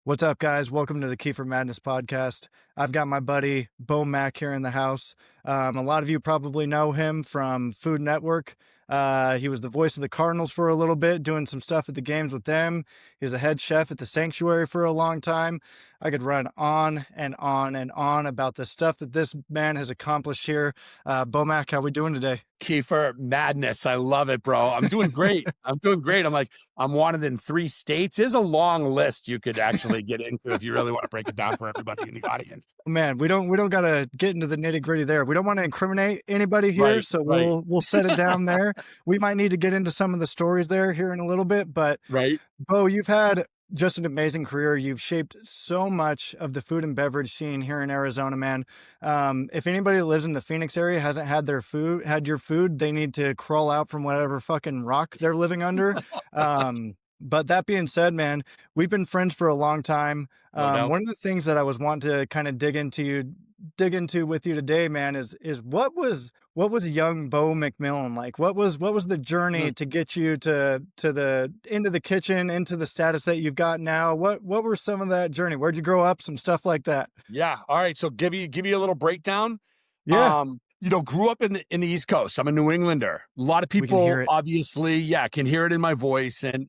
What's up, guys? Welcome to the Keifer Madness podcast. I've got my buddy Beau Mac here in the house. A lot of you probably know him from Food Network. He was the voice of the Cardinals for a little bit, doing some stuff at the games with them. He was a head chef at the Sanctuary for a long time. I could run on and on and on about the stuff that this man has accomplished here. Beau Mac, how we doing today? Keifer Madness. I love it, bro. I'm doing great. I'm doing great. I'm wanted in 3 states. There's a long list you could actually get into if you really want to break it down for everybody in the audience. Man, we don't gotta get into the nitty-gritty there. We don't want to incriminate anybody here, Right, so right, we'll set it down there. We might need to get into some of the stories there here in a little bit, but right. Bo, you've had just an amazing career. You've shaped so much of the food and beverage scene here in Arizona, man. If anybody that lives in the Phoenix area hasn't had your food, they need to crawl out from whatever fucking rock they're living under. But that being said, man, we've been friends for a long time. No doubt. One of the things that I was wanting to kind of dig into with you today, man, is what was young Beau MacMillan like? What was the journey Mm, to get you to the into the kitchen, into the status that you've got now? What were some of that journey? Where'd you grow up? Some stuff like that. yeah. All right. So give you a little breakdown. Yeah, Grew up in the East Coast. I'm a New Englander. A lot of we can hear people it. obviously, yeah, can hear it in my voice. And,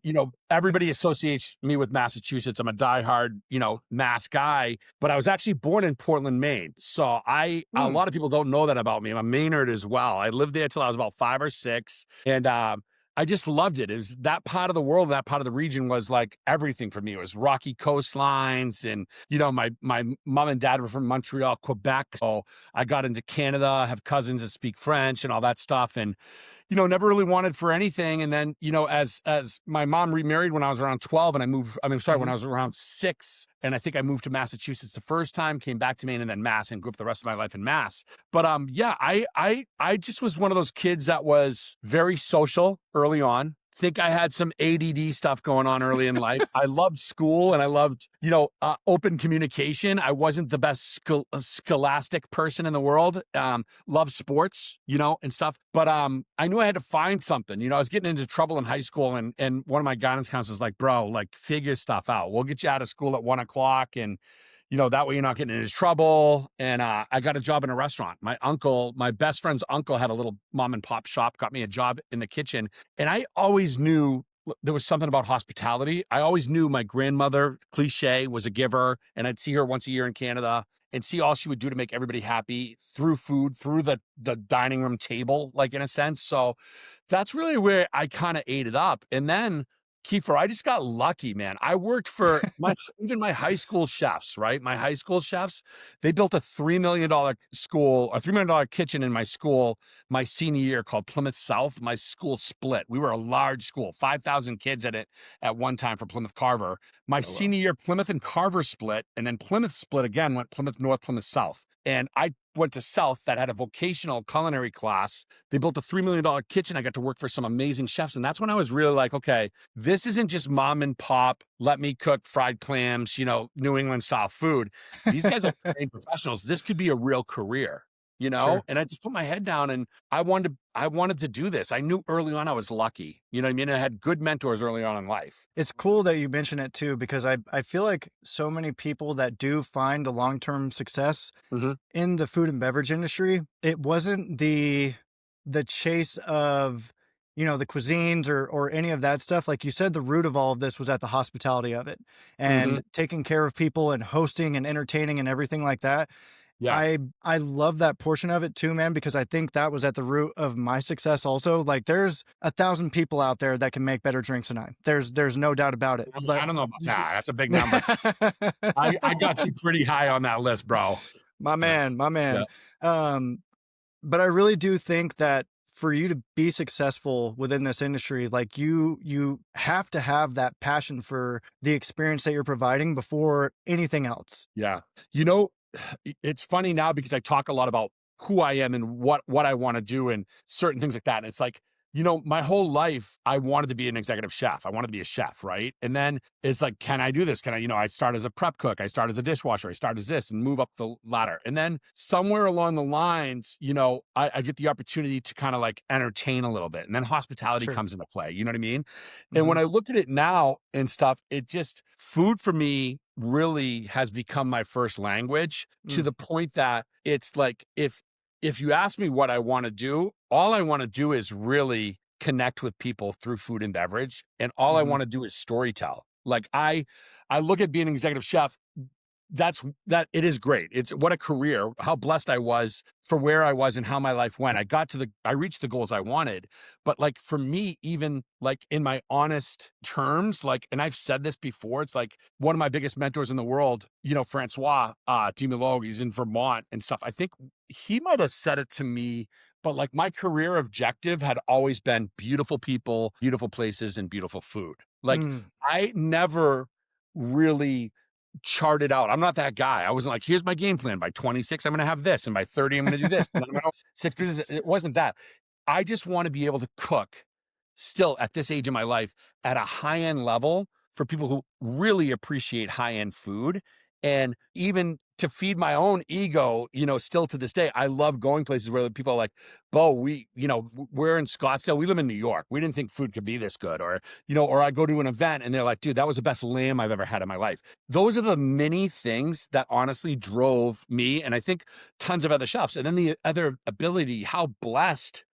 everybody associates me with Massachusetts. I'm a diehard, Mass guy, but I was actually born in Portland, Maine. So a Hmm. lot of people don't know that about me. I'm a Maynard as well. I lived there till I was about 5 or 6. And, I just loved it. It was that part of the world, that part of the region was like everything for me. It was rocky coastlines, and my mom and dad were from Montreal, Quebec. So I got into Canada, I have cousins that speak French and all that stuff. And, never really wanted for anything. And then, as my mom remarried when I was around 12 and when Hmm. I was around 6, and I think I moved to Massachusetts the first time, came back to Maine and then Mass, and grew up the rest of my life in Mass. But yeah, I just was one of those kids that was very social early on. Think I had some ADD stuff going on early in life. I loved school and I loved, open communication. I wasn't the best scholastic person in the world. Loved sports, and stuff. But I knew I had to find something. I was getting into trouble in high school, and one of my guidance counselors was like, "Bro, like figure stuff out. We'll get you out of school at 1 o'clock, and that way you're not getting into trouble." And I got a job in a restaurant. My best friend's uncle had a little mom and pop shop, got me a job in the kitchen. And I always knew there was something about hospitality. I always knew my grandmother, cliche, was a giver, and I'd see her once a year in Canada and see all she would do to make everybody happy through food, through the dining room table, like in a sense. So that's really where I kind of ate it up. And then Keifer, I just got lucky, man. I worked for even my high school chefs, right? My high school chefs, they built a $3 million kitchen in my school my senior year called Plymouth South. My school split. We were a large school, 5,000 kids at it at one time for Plymouth Carver. My Oh well. senior year, Plymouth and Carver split, and then Plymouth split again, went Plymouth North, Plymouth South. And I went to South that had a vocational culinary class. They built a $3 million kitchen. I got to work for some amazing chefs. And that's when I was really like, okay, this isn't just mom and pop, let me cook fried clams, New England style food. These guys are trained professionals. This could be a real career, Sure. and I just put my head down and I wanted to do this. I knew early on I was lucky. You know what I mean? I had good mentors early on in life. It's cool that you mention it too, because I feel like so many people that do find the long-term success Hmm. in the food and beverage industry, it wasn't the chase of, the cuisines or any of that stuff. Like you said, the root of all of this was at the hospitality of it Hmm. and taking care of people and hosting and entertaining and everything like that. Yeah. I love that portion of it too, man, because I think that was at the root of my success also. Like there's 1,000 people out there that can make better drinks than I. There's no doubt about it. But I don't know about that. That's a big number. I got you pretty high on that list, bro. my Yeah. man, my Yeah. man. Um, but I really do think that for you to be successful within this industry, like you have to have that passion for the experience that you're providing before anything else. Yeah. You know, it's funny now because I talk a lot about who I am and what I want to do and certain things like that. And it's like, my whole life I wanted to be an executive chef. I wanted to be a chef, right? And then it's like, can I do this? Can I, I start as a prep cook, I start as a dishwasher, I start as this and move up the ladder. And then somewhere along the lines, I get the opportunity to kind of like entertain a little bit. And then hospitality Sure. comes into play. You know what I mean? And Hmm. when I look at it now and stuff, it just food for me really has become my first language, to Mm, the point that it's like, if you ask me what I want to do, all I want to do is really connect with people through food and beverage, and all I mhm, want to do is storytell. Like I look at being an executive chef, that it is great. It's what a career, how blessed I was for where I was and how my life went. I reached the goals I wanted. But like for me, even like in my honest terms, like, and I've said this before, it's like one of my biggest mentors in the world, Francois Dimilog, he's in Vermont and stuff. I think he might have said it to me, but like my career objective had always been beautiful people, beautiful places, and beautiful food. Like mm. I never really charted out. I'm not that guy. I wasn't like, here's my game plan. By 26, I'm going to have this. And by 30, I'm going to do this. And then I'm going to six business. It wasn't that. I just want to be able to cook still at this age of my life at a high end level for people who really appreciate high end food. And even to feed my own ego, still to this day, I love going places where people are like, Beau, we're in Scottsdale. We live in New York. We didn't think food could be this good. Or I go to an event and they're like, dude, that was the best lamb I've ever had in my life. Those are the many things that honestly drove me, and I think tons of other chefs. And then the other ability, how blessed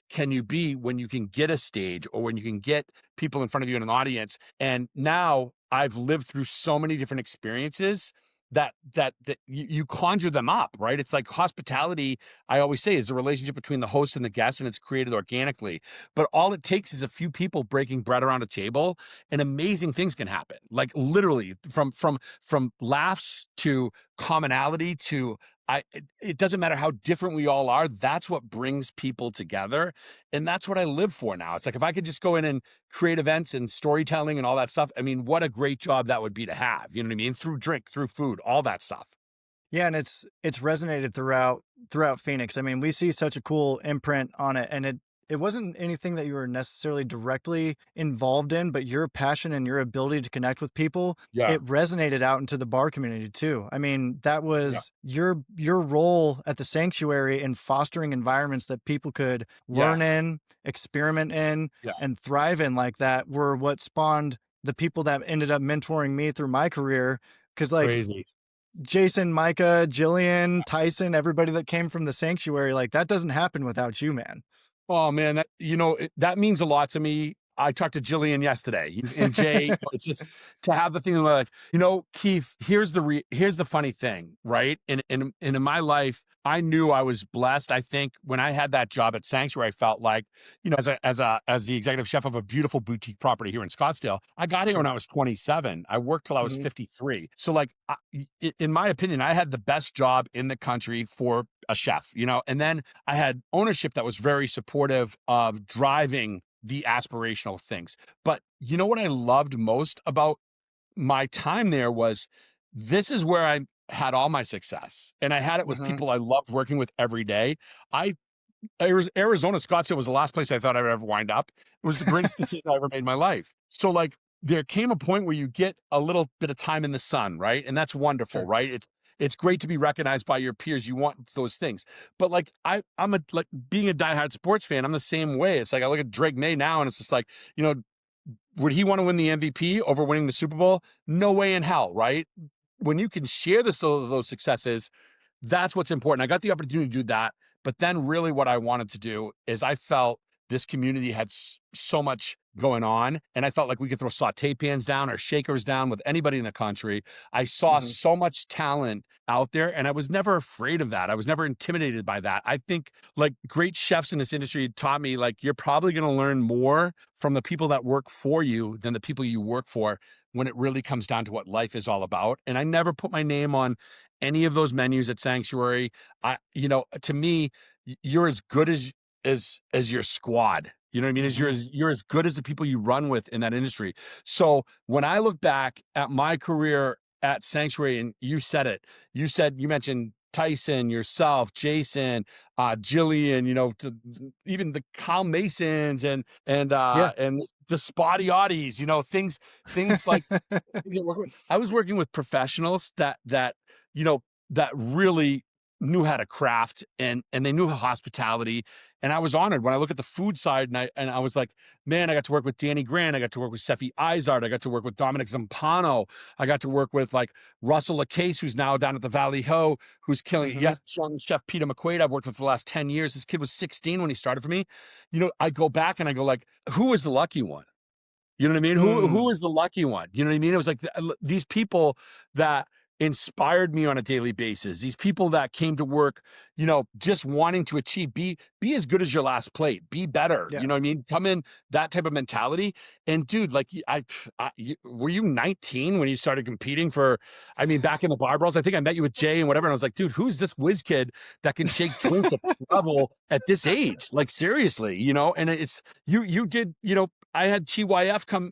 can you be when you can get a stage, or when you can get people in front of you in an audience? And now I've lived through so many different experiences that you conjure them up, right? It's like hospitality, I always say, is the relationship between the host and the guest, and it's created organically. But all it takes is a few people breaking bread around a table, and amazing things can happen. Like literally from laughs to commonality to it doesn't matter how different we all are. That's what brings people together. And that's what I live for now. It's like, if I could just go in and create events and storytelling and all that stuff, I mean, what a great job that would be to have, you know what I mean? Through drink, through food, all that stuff. Yeah, and it's resonated throughout Phoenix. I mean, we see such a cool imprint on it, and it wasn't anything that you were necessarily directly involved in, but your passion and your ability to connect with people, Yeah. it resonated out into the bar community too. I mean, that Yeah. was your role at the sanctuary in fostering environments that people could Yeah. learn in, experiment in, Yeah. and thrive in like that were what spawned the people that ended up mentoring me through my career. Cause like Crazy. Jason, Micah, Jillian, Tyson, everybody that came from the sanctuary, like that doesn't happen without you, man. Oh man, that means a lot to me. I talked to Jillian yesterday, and Jay. It's just to have the thing in my life. Keith. Here's the funny thing, right? And in my life, I knew I was blessed. I think when I had that job at Sanctuary, I felt like, as the executive chef of a beautiful boutique property here in Scottsdale, I got here when Sure. I was 27. I worked till I was Hmm. 53. So, like, in my opinion, I had the best job in the country for a chef. And then I had ownership that was very supportive of driving the aspirational things. But you know what I loved most about my time there was, this is where I had all my success, and I had it with Hmm. people I loved working with every day. I Arizona, Scottsdale was the last place I thought I'd ever wind up. It was the greatest decision I ever made in my life. So like, there came a point where you get a little bit of time in the sun, right? And that's wonderful, Sure. right? It's great to be recognized by your peers. You want those things. But like I'm like, being a diehard sports fan, I'm the same way. It's like I look at Drake May now, and it's just like, would he want to win the MVP over winning the Super Bowl? No way in hell, right? When you can share those successes, that's what's important. I got the opportunity to do that. But then really what I wanted to do is, I felt this community had so much going on, and I felt like we could throw saute pans down or shakers down with anybody in the country. I saw Hmm. so much talent out there, and I was never afraid of that. I was never intimidated by that. I think like great chefs in this industry taught me, like, you're probably going to learn more from the people that work for you than the people you work for, when it really comes down to what life is all about. And I never put my name on any of those menus at Sanctuary. To me, you're as good as your squad. You know what I mean? As Hmm. you're as good as the people you run with in that industry. So when I look back at my career at Sanctuary, and you mentioned Tyson, yourself, Jason, Jillian, even the Kyle Masons Yeah. and the Spotty Oddies, things like, I was working with professionals that you know that really knew how to craft and they knew hospitality. And I was honored when I look at the food side and I was like, man, I got to work with Danny Grant. I got to work with Sefi Izard. I got to work with Dominic Zampano. I got to work with like Russell LaCase, who's now down at the Valley Ho, who's killing it. Mm-hmm. Yeah, young chef Peter McQuaid, I've worked with for the last 10 years. This kid was 16 when he started for me. You know, I go back and I go like, who was the lucky one? You know what I mean? Who is the lucky one? You know what I mean? It was like these people that inspired me on a daily basis. These people that came to work, you know, just wanting to achieve, be as good as your last plate, be better. Yeah. You know what I mean? Come in that type of mentality. And dude, like were you 19 when you started competing for? I mean, back in the barbells, I think I met you with Jay and whatever. And I was like, dude, who's this whiz kid that can shake drinks at this level at this age? Like seriously, you know? And it's you did, you know. I had TYF come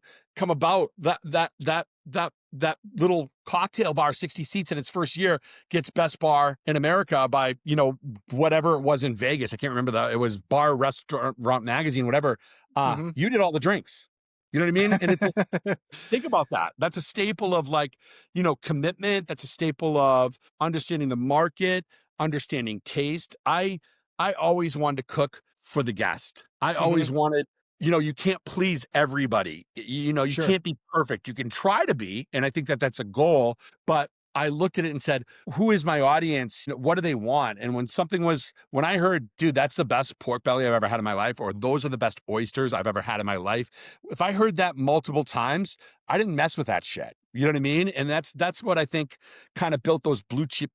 about that little cocktail bar, 60 seats in its first year, gets best bar in America by, you know, whatever it was in Vegas. I can't remember it was Bar Restaurant Magazine, whatever. Mm-hmm. You did all the drinks. You know what I mean? And think about that. That's a staple of like, you know, commitment. That's a staple of understanding the market, understanding taste. I always wanted to cook for the guest. I always wanted, you know, you can't please everybody. You know, you can't be perfect. You can try to be. And I think that that's a goal. But I looked at it and said, who is my audience? What do they want? And when I heard, dude, that's the best pork belly I've ever had in my life, or those are the best oysters I've ever had in my life. If I heard that multiple times, I didn't mess with that shit. You know what I mean? And that's what I think kind of built those blue chip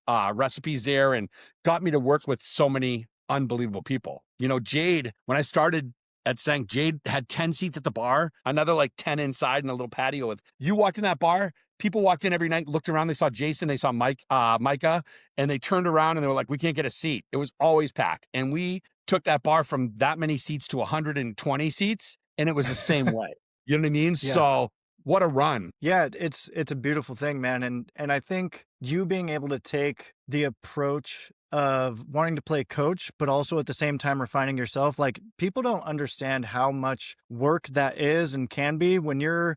recipes there and got me to work with so many unbelievable people. You know, Jade, when I started at Sank, Jade had 10 seats at the bar, another like 10 inside in a little patio. You walked in that bar, people walked in every night, looked around, they saw Jason, they saw Micah, and they turned around and they were like, we can't get a seat. It was always packed. And we took that bar from that many seats to 120 seats, and it was the same way. You know what I mean? Yeah. So what a run. Yeah, it's a beautiful thing, man. And I think you being able to take the approach of wanting to play coach, but also at the same time refining yourself, like people don't understand how much work that is and can be when you're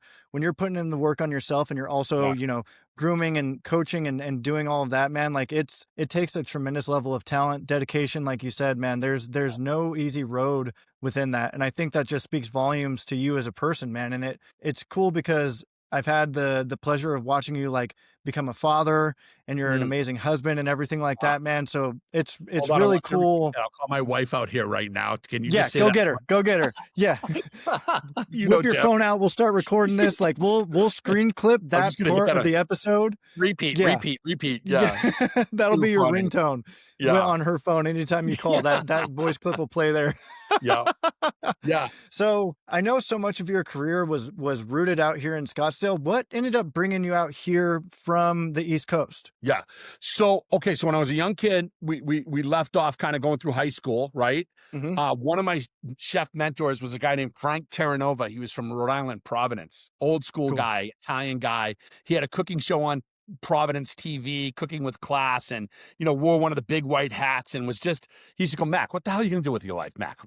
putting in the work on yourself and you're also, you know, grooming and coaching and doing all of that, man. Like it takes a tremendous level of talent, dedication, like you said, man. There's no easy road within that. And I think that just speaks volumes to you as a person, man. And it's cool because I've had the pleasure of watching you like become a father, and you're an amazing husband and everything like that, man. So it's really cool. I'll call my wife out here right now. Can you just say go that? get her. Go get her. Yeah. Whip your phone out. We'll start recording this. Like we'll screen clip that part of the episode. Repeat. Yeah. That'll be your ringtone on her phone. Anytime you call, that voice clip will play there. Yeah. So I know so much of your career was rooted out here in Scottsdale. What ended up bringing you out here from the East Coast? Yeah. So when I was a young kid, we left off kind of going through high school, right? One of my chef mentors was a guy named Frank Terranova. He was from Rhode Island, Providence, old school guy, Italian guy. He had a cooking show on Providence TV, Cooking with Class, and, you know, wore one of the big white hats and was just, he used to go, Mac, what the hell are you going to do with your life, Mac?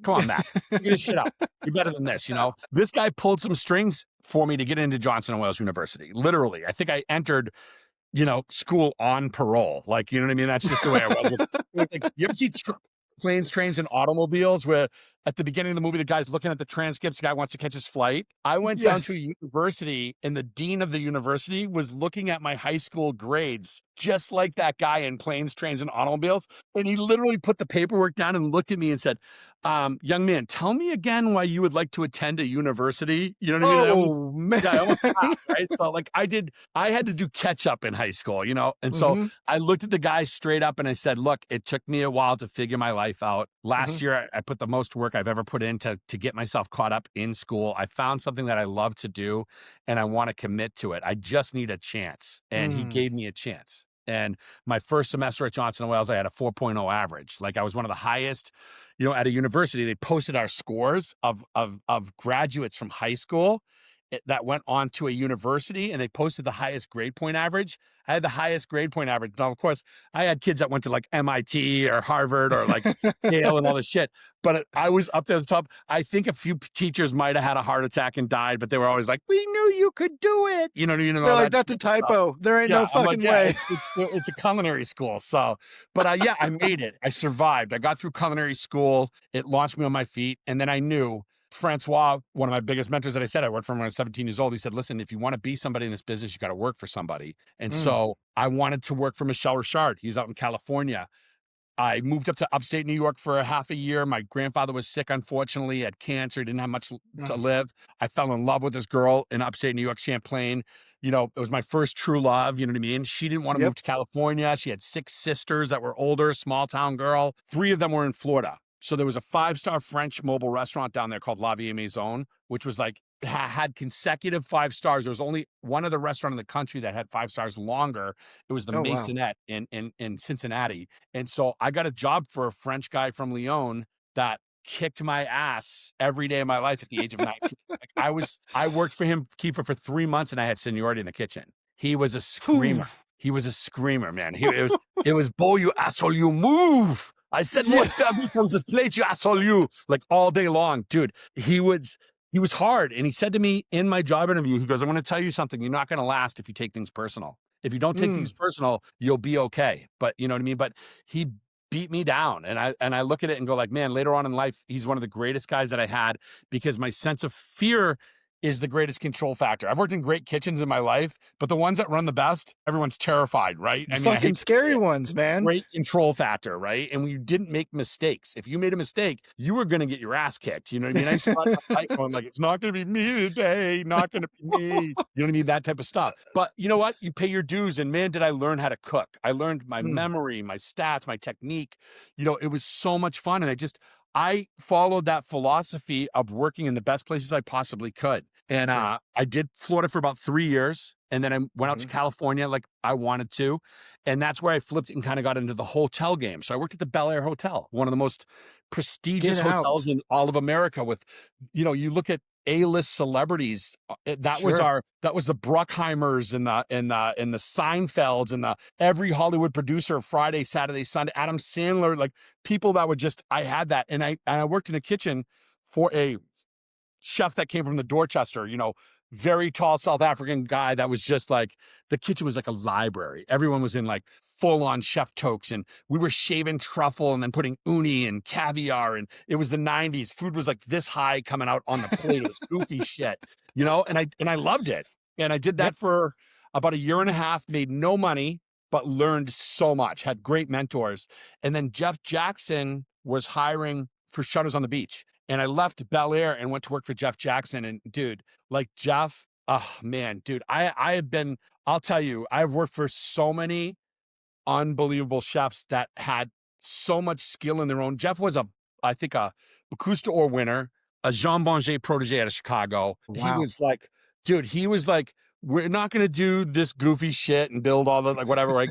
Come on, Mac, get your shit up. You're better than this, you know? This guy pulled some strings for me to get into Johnson & Wales University. Literally. I think I entered, you know, school on parole. Like, you know what I mean? That's just the way I was. Like, you ever see Planes, Trains, and Automobiles where at the beginning of the movie, the guy's looking at the transcripts, the guy wants to catch his flight? I went down to a university, and the dean of the university was looking at my high school grades, just like that guy in Planes, Trains, and Automobiles. And he literally put the paperwork down and looked at me and said, young man, tell me again why you would like to attend a university. You know what I mean? I almost laughed, right? So like I had to do catch up in high school, you know? And so I looked at the guy straight up and I said, look, it took me a while to figure my life out. Last year, I put the most work I've ever put in to get myself caught up in school. I found something that I love to do and I want to commit to it. I just need a chance. And he gave me a chance. And my first semester at Johnson & Wales, I had a 4.0 average. Like I was one of the highest, you know, at a university. They posted our scores of graduates from high school. that went on to a university, and they posted the highest grade point average. I had the highest grade point average. Now, of course, I had kids that went to like MIT or Harvard or like Yale and all this shit, but I was up there at the top. I think a few teachers might have had a heart attack and died, but they were always like, "We knew you could do it." They're All like, that that's a shit. So, typo. There ain't yeah, no I'm like, fucking yeah, way. it's a culinary school. So, but yeah, I made it. I survived. I got through culinary school. It launched me on my feet, and then I knew Francois, one of my biggest mentors that I said I worked for him when I was 17 years old. He said, "Listen, if you want to be somebody in this business, you got to work for somebody." And Mm. so I wanted to work for Michel Richard. He was out in California. I moved up to upstate New York for a half a year. My grandfather was sick, unfortunately, had cancer, didn't have much to Mm. live. I fell in love with this girl in upstate New York, Champlain. It was my first true love. You know what I mean? She didn't want to Yep. move to California. She had 6 sisters that were older, small town girl. 3 of them were in Florida. So there was a 5-star French mobile restaurant down there called La Vie Maison, which was like had consecutive 5 stars. There was only one other restaurant in the country that had 5 stars longer. It was the Oh, wow. Maisonette in Cincinnati. And so I got a job for a French guy from Lyon that kicked my ass every day of my life at the age of 19. Like I worked for him, Keifer, for 3 months, and I had seniority in the kitchen. He was a Whew. screamer. He was a screamer, man. It was Beau, you asshole, you move. I said, Yeah. more service from the plate, you asshole, you, like all day long. Dude, he was hard. And he said to me in my job interview, he goes, "I'm going to tell you something. You're not going to last if you take things personal. If you don't take Mm. things personal, you'll be okay." But you know what I mean? But he beat me down. And I look at it and go like, man, later on in life, he's one of the greatest guys that I had, because my sense of fear is the greatest control factor. I've worked in great kitchens in my life, but the ones that run the best, everyone's terrified, right? The I mean, I fucking hate to say scary it. ones, man. Great control factor, right? And we didn't make mistakes. If you made a mistake, you were going to get your ass kicked. You know what I mean? I used to ride my bike going like, "It's not going to be me today. Not going to be me." You know what I mean? That type of stuff. But you know what? You pay your dues. And man, did I learn how to cook. I learned my Mm. memory, my stats, my technique. It was so much fun. And I followed that philosophy of working in the best places I possibly could. And Sure. I did Florida for about 3 years. And then I went out to Mhm. California like I wanted to. And that's where I flipped and kind of got into the hotel game. So I worked at the Bel Air Hotel, one of the most prestigious Get hotels out. in all of America with, you look at A-list celebrities. That was Sure. the Bruckheimers and the Seinfelds and the every Hollywood producer of Friday, Saturday, Sunday, Adam Sandler, like people that would I had that. And I worked in a kitchen for a chef that came from the Dorchester, very tall South African guy that was just like, the kitchen was like a library. Everyone was in like full on chef toques, and we were shaving truffle and then putting uni and caviar. And it was the 90s. Food was like this high coming out on the plate. It was goofy shit, and I loved it. And I did Yep. that for about a year and a half, made no money, but learned so much, had great mentors. And then Jeff Jackson was hiring for Shutters on the Beach. And I left Bel Air and went to work for Jeff Jackson. And dude, like Jeff, oh man, dude, I'll tell you, I've worked for so many unbelievable chefs that had so much skill in their own. Jeff was I think a Bocuse d'Or winner, a Jean Bonget protege out of Chicago. He Wow. was like, dude, we're not going to do this goofy shit and build all the like whatever, right?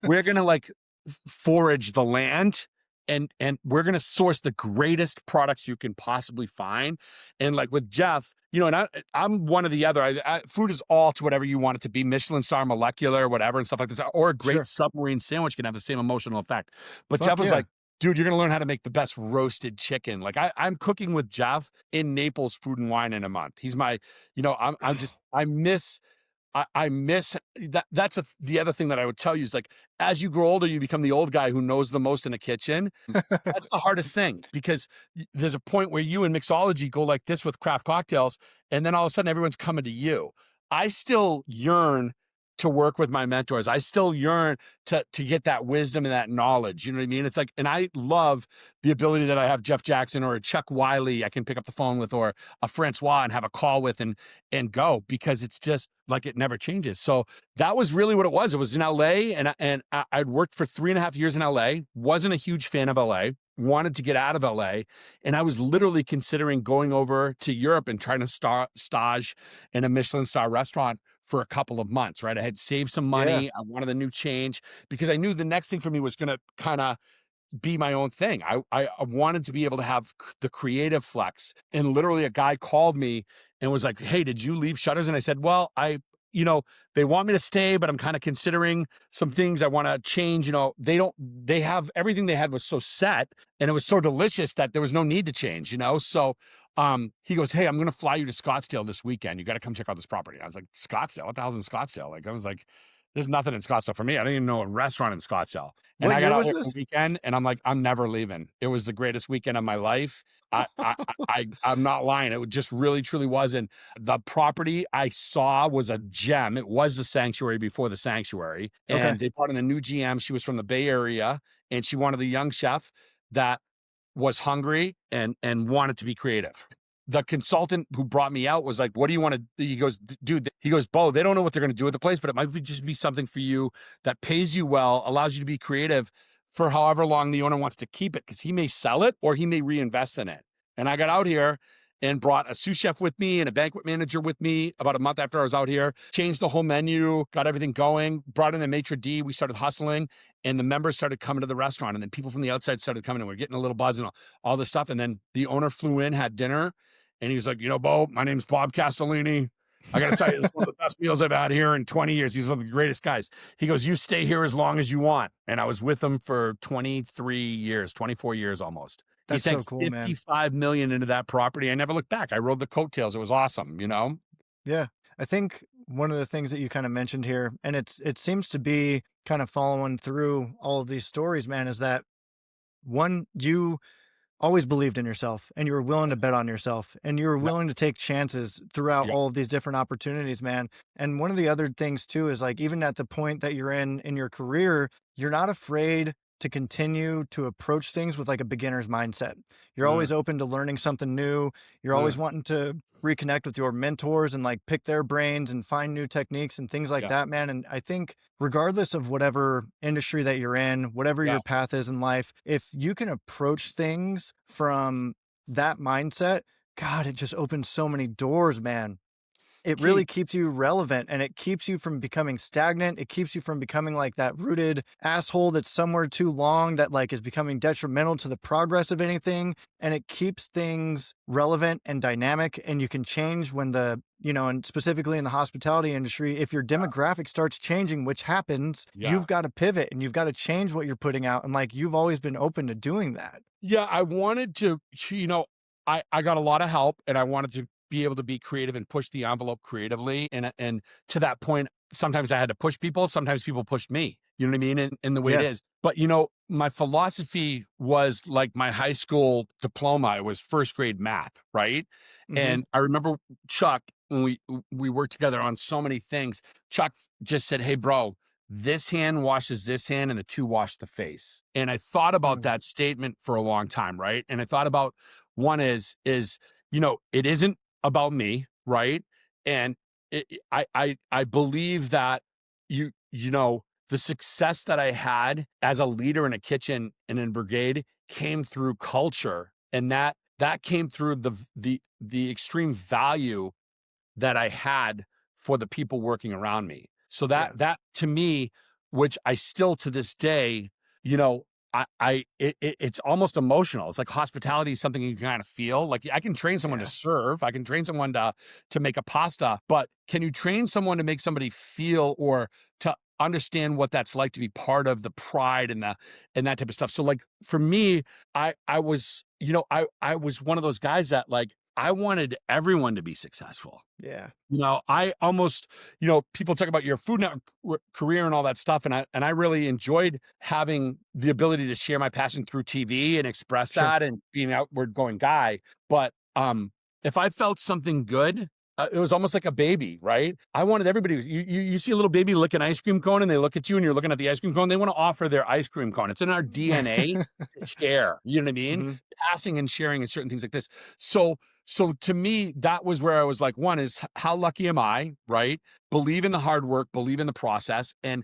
We're going to like forage the land, and we're going to source the greatest products you can possibly find. And like with Jeff, and I'm one of the other. Food is all to whatever you want it to be. Michelin star, molecular, whatever, and stuff like this. Or a great Sure. submarine sandwich can have the same emotional effect. But Jeff Fuck was yeah. like, dude, you're going to learn how to make the best roasted chicken. Like I'm cooking with Jeff in Naples Food and Wine in a month. He's my, I miss that. That's the other thing that I would tell you is like, as you grow older, you become the old guy who knows the most in a kitchen. That's the hardest thing, because there's a point where you and mixology go like this with craft cocktails, and then all of a sudden everyone's coming to you. I still yearn to work with my mentors. I still yearn to get that wisdom and that knowledge. You know what I mean? It's like, and I love the ability that I have Jeff Jackson or a Chuck Wiley I can pick up the phone with, or a Francois and have a call with and go, because it's just like it never changes. So that was really what it was. It was in LA, and I'd worked for 3.5 years in LA. Wasn't a huge fan of LA. Wanted to get out of LA, and I was literally considering going over to Europe and trying to stage in a Michelin star restaurant for a couple of months, right? I had saved some Yeah. money. I wanted a new change because I knew the next thing for me was going to kind of be my own thing. I wanted to be able to have the creative flex. And literally a guy called me and was like, "Hey, did you leave Shutters?" And I said, "Well, you know, they want me to stay, but I'm kind of considering some things I want to change. They have everything they had was so set and it was so delicious that there was no need to change, So he goes, "Hey, I'm going to fly you to Scottsdale this weekend. You got to come check out this property." I was like, "Scottsdale? What the hell's in Scottsdale?" Like, I was like, "There's nothing in Scottsdale for me. I didn't even know a restaurant in Scottsdale." And What I got year out was there for this? the weekend and I'm like, "I'm never leaving." It was the greatest weekend of my life. I'm not lying. It just really, truly was. And the property I saw was a gem. It was the sanctuary before the sanctuary. Okay. And they brought in a new GM. She was from the Bay Area and she wanted a young chef that was hungry and wanted to be creative. The consultant who brought me out was like, "What do you want to?" He goes, "Dude," he goes, "Beau, they don't know what they're going to do with the place, but it might just be something for you that pays you well, allows you to be creative for however long the owner wants to keep it, because he may sell it or he may reinvest in it." And I got out here and brought a sous chef with me and a banquet manager with me about a month after I was out here, changed the whole menu, got everything going, brought in a maitre d'. We started hustling and the members started coming to the restaurant. And then people from the outside started coming and we're getting a little buzz and all this stuff. And then the owner flew in, had dinner, and he was like, "Beau, my name's Bob Castellini. I got to tell you, this is one of the best meals I've had here in 20 years. He's one of the greatest guys." He goes, "You stay here as long as you want." And I was with him for 23 years, 24 years almost. He That's sank so cool, man. 55 million into that property. I never looked back. I rode the coattails. It was awesome. Yeah. I think one of the things that you kind of mentioned here, and it seems to be kind of following through all of these stories, man, is that one, you always believed in yourself and you were willing to bet on yourself and you were Yep. willing to take chances throughout Yep. all of these different opportunities, man. And one of the other things too is like, even at the point that you're in your career, you're not afraid to continue to approach things with like a beginner's mindset. You're Mm, always open to learning something new. You're always mm, wanting to reconnect with your mentors and like pick their brains and find new techniques and things like yeah. that, man. And I think regardless of whatever industry that you're in, whatever Yeah. your path is in life, if you can approach things from that mindset, God, it just opens so many doors, man. It really Key. keeps you relevant and it keeps you from becoming stagnant. It keeps you from becoming like that rooted asshole that's somewhere too long that like is becoming detrimental to the progress of anything. And it keeps things relevant and dynamic. And you can change when and specifically in the hospitality industry, if your demographic starts changing, which happens, Yeah. you've got to pivot and you've got to change what you're putting out. And like you've always been open to doing that. Yeah. I wanted to, I got a lot of help and I wanted to be able to be creative and push the envelope creatively. And to that point, sometimes I had to push people. Sometimes people pushed me. You know what I mean? And the way it Yeah. is. But my philosophy was like my high school diploma. It was first grade math, right? Hmm. And I remember Chuck when we worked together on so many things. Chuck just said, "Hey, bro, this hand washes this hand and the two wash the face." And I thought about Mm. that statement for a long time, right? And I thought about one it isn't about me, right? And I believe that the success that I had as a leader in a kitchen and in brigade came through culture, and that came through the extreme value that I had for the people working around me. So Yeah. that to me, which I still to this day, you know, it's almost emotional. It's like hospitality is something you can kind of feel. Like I can train someone to Yeah. serve, I can train someone to make a pasta, but can you train someone to make somebody feel or to understand what that's like to be part of the pride and that type of stuff? So like for me, I was, I was one of those guys that like I wanted everyone to be successful. Yeah. I almost, people talk about your food network career and all that stuff. And I really enjoyed having the ability to share my passion through TV and express Sure. that and being an outward going guy. But if I felt something good, it was almost like a baby, right? I wanted everybody, you see a little baby lick an ice cream cone and they look at you and you're looking at the ice cream cone. They want to offer their ice cream cone. It's in our DNA to share, you know what I mean? Mhm. Passing and sharing and certain things like this. So to me, that was where I was like, one is how lucky am I, right? Believe in the hard work, believe in the process, and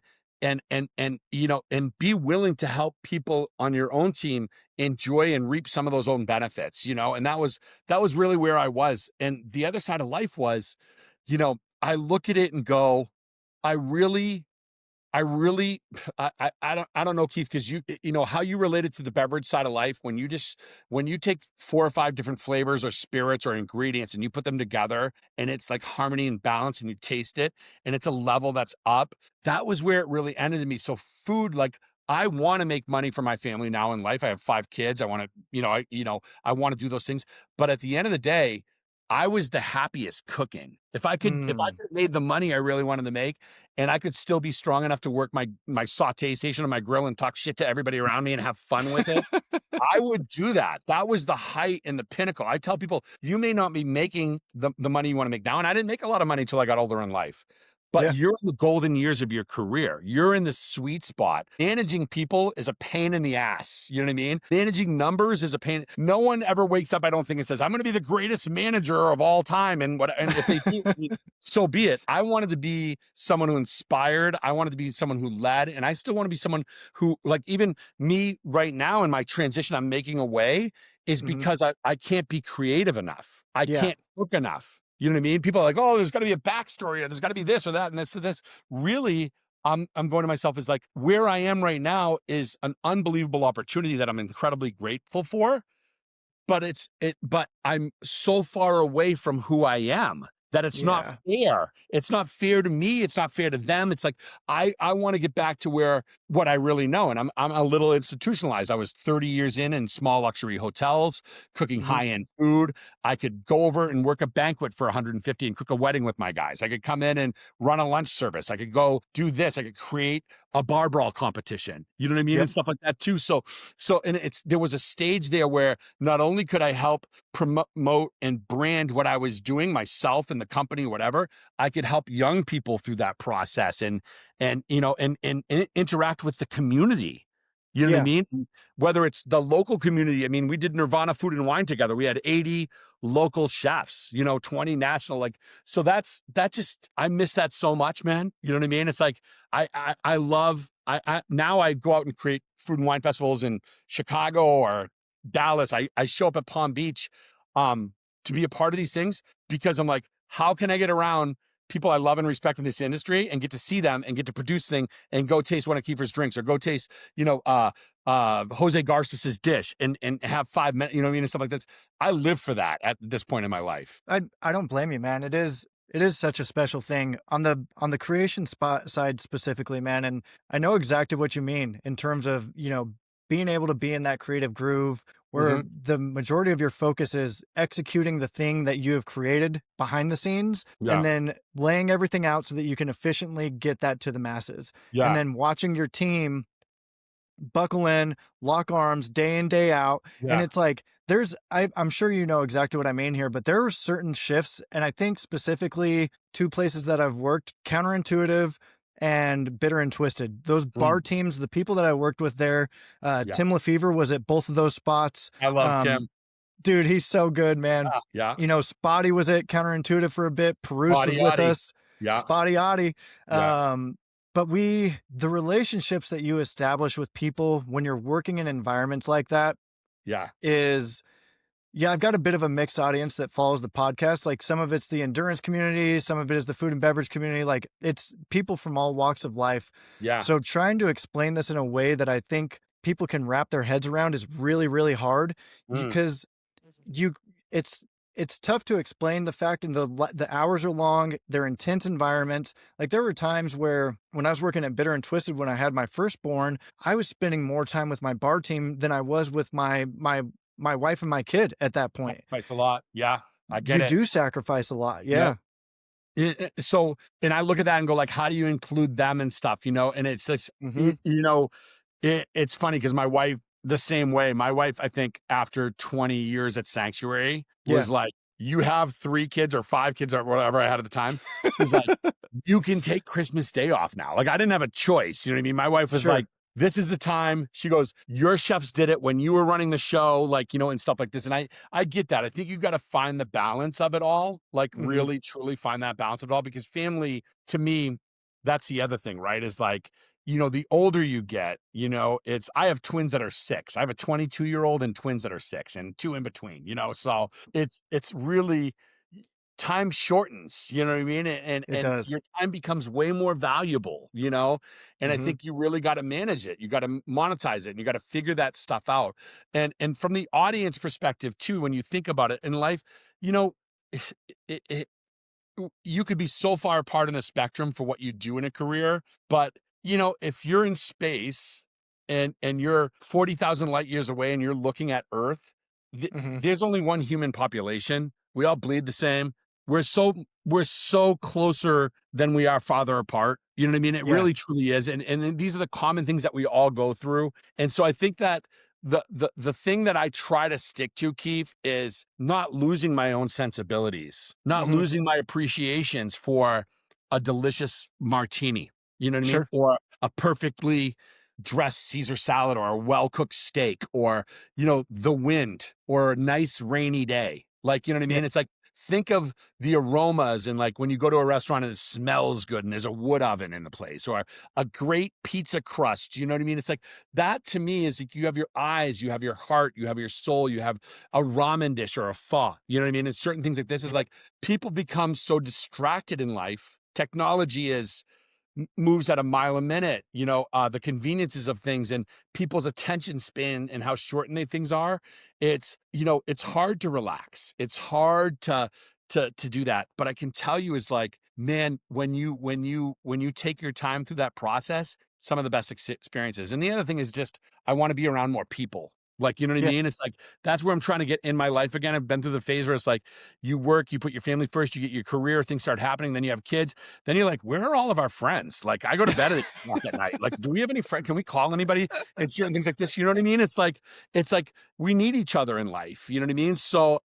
be willing to help people on your own team enjoy and reap some of those own benefits, and that was really where I was. And the other side of life was, I look at it and go, I really I really, I don't know, Keith, because you know how you related to the beverage side of life when you take 4 or 5 different flavors or spirits or ingredients and you put them together and it's like harmony and balance and you taste it and it's a level that's up. That was where it really ended in me. So food, like I want to make money for my family now in life. I have 5 kids. I want to, I want to do those things. But at the end of the day, I was the happiest cooking. If I Mm. could have made the money I really wanted to make, and I could still be strong enough to work my saute station on my grill and talk shit to everybody around me and have fun with it, I would do that. That was the height and the pinnacle. I tell people, you may not be making the money you want to make now, and I didn't make a lot of money until I got older in life. But Yeah. you're in the golden years of your career. You're in the sweet spot. Managing people is a pain in the ass. You know what I mean? Managing numbers is a pain. No one ever wakes up, I don't think, and says, I'm going to be the greatest manager of all time. And if they do, so be it. I wanted to be someone who inspired. I wanted to be someone who led. And I still want to be someone who, like, even me right now in my transition I'm making away is Hmm. because I can't be creative enough. I Yeah. can't cook enough. You know what I mean? People are like, oh, there's got to be a backstory, or there's got to be this or that, and this or this. Really, I'm going to myself as like where I am right now is an unbelievable opportunity that I'm incredibly grateful for, but I'm so far away from who I am that it's not Yeah. fair. It's not fair to me. It's not fair to them. It's like I want to get back to where what I really know. And I'm a little institutionalized. I was 30 years in small luxury hotels, cooking Hmm. high-end food. I could go over and work a banquet for 150 and cook a wedding with my guys. I could come in and run a lunch service. I could go do this. I could create a bar brawl competition. You know what I mean? Yep. And stuff like that too. And there was a stage there where not only could I help promote and brand what I was doing myself and the company, whatever, I could help young people through that process and interact with the community. You know what I Yeah. mean? Whether it's the local community. I mean, we did Nirvana Food and Wine together. We had 80 local chefs, 20 national, like, so that just, I miss that so much, man. You know what I mean? It's like, I love, now I go out and create food and wine festivals in Chicago or Dallas. I show up at Palm Beach, to be a part of these things because I'm like, how can I get around people I love and respect in this industry and get to see them and get to produce thing and go taste one of Keifer's drinks or go taste, Jose Garcis's dish and have 5 minutes, you know what I mean? And stuff like this. I live for that at this point in my life. I don't blame you, man. It is such a special thing on the creation spot side specifically, man. And I know exactly what you mean in terms of, being able to be in that creative groove where Hmm. the majority of your focus is executing the thing that you have created behind the scenes and Yeah. then laying everything out so that you can efficiently get that to the masses. And Yeah. then watching your team buckle in, lock arms day in, day out. And Yeah. it's like, I'm sure you know exactly what I mean here, but there are certain shifts. And I think specifically two places that I've worked, Counterintuitive and Bitter and Twisted. Those bar Mm. teams, the people that I worked with there, Yeah. Tim Lefevre was at both of those spots. I love Um, Tim. dude, he's so good, man. Yeah. Spotty was at Counterintuitive for a bit. Perouse was Body with yaddy. us. Yeah. Spotty Oddie. Yeah. But the relationships that you establish with people when you're working in environments like that Yeah. is, yeah, I've got a bit of a mixed audience that follows the podcast. Like some of it's the endurance community, some of it is the food and beverage community. Like it's people from all walks of life. Yeah. So trying to explain this in a way that I think people can wrap their heads around is really, really hard Mm. because you it's it's tough to explain the fact, and the hours are long, they're intense environments. Like there were times where when I was working at Bitter and Twisted when I had my firstborn, I was spending more time with my bar team than I was with my wife and my kid at that point. Sacrifice a lot. Yeah. I You get it. do sacrifice a lot. Yep. Yeah. So, and I look at that and go like, how do you include them and stuff, and it's just, Mhm. it's funny because my wife, the same way, my wife, I think after 20 years at Sanctuary Yeah. was like, you have 3 kids or 5 kids or whatever I had at the time. She's like, you can take Christmas Day off now. Like I didn't have a choice. You know what I mean? My wife was Sure. like, this is the time. She goes, your chefs did it when you were running the show, like, and stuff like this. And I get that. I think you got to find the balance of it all, like Mhm. really, truly find that balance of it all, because family, to me, that's the other thing, right? Is like, the older you get, I have twins that are 6. I have a 22-year-old and twins that are 6 and 2 in between, so it's really, time shortens, you know what I mean? It And does. your time becomes way more valuable, you know? And I Hmm. think you really got to manage it. You got to monetize it and you got to figure that stuff out. And from the audience perspective too, when you think about it in life, you know, it, you could be so far apart in the spectrum for what you do in a career, but you know, if you're in space and you're 40,000 light years away and you're looking at Earth, Hmm. there's only one human population. We all bleed the same. We're so we're so closer than we are farther apart. You know what I mean? It Yeah. really truly is. And these are the common things that we all go through. And so I think that the thing that I try to stick to, Keith, is not losing my own sensibilities, not Hmm. losing my appreciations for a delicious martini. You know what I mean? Sure. Or a perfectly dressed Caesar salad or a well-cooked steak or, you know, the wind or a nice rainy day. Like, you know what I Yeah. mean? It's like, think of the aromas and like when you go to a restaurant and it smells good and there's a wood oven in the place or a great pizza crust. You know what I mean? It's like that to me is like you have your eyes, you have your heart, you have your soul, you have a ramen dish or a pho. You know what I mean? And certain things like this is Yeah. like people become so distracted in life. Technology is moves at a mile a minute, you know, the conveniences of things and people's attention span and how shortened they things are. It's, you know, it's hard to relax. It's hard to do that. But I can tell you is like, man, when you take your time through that process, some of the best experiences. And the other thing is just I want to be around more people. Like, you know what I Yeah. mean? It's like that's where I'm trying to get in my life again. I've been through the phase where it's like you work, you put your family first, you get your career, things start happening, then you have kids, then you're like, where are all of our friends? Like, I go to bed at 8 o'clock at night. Like, do we have any friends? Can we call anybody? And certain things like this. You know what I mean? It's like we need each other in life. You know what I mean? So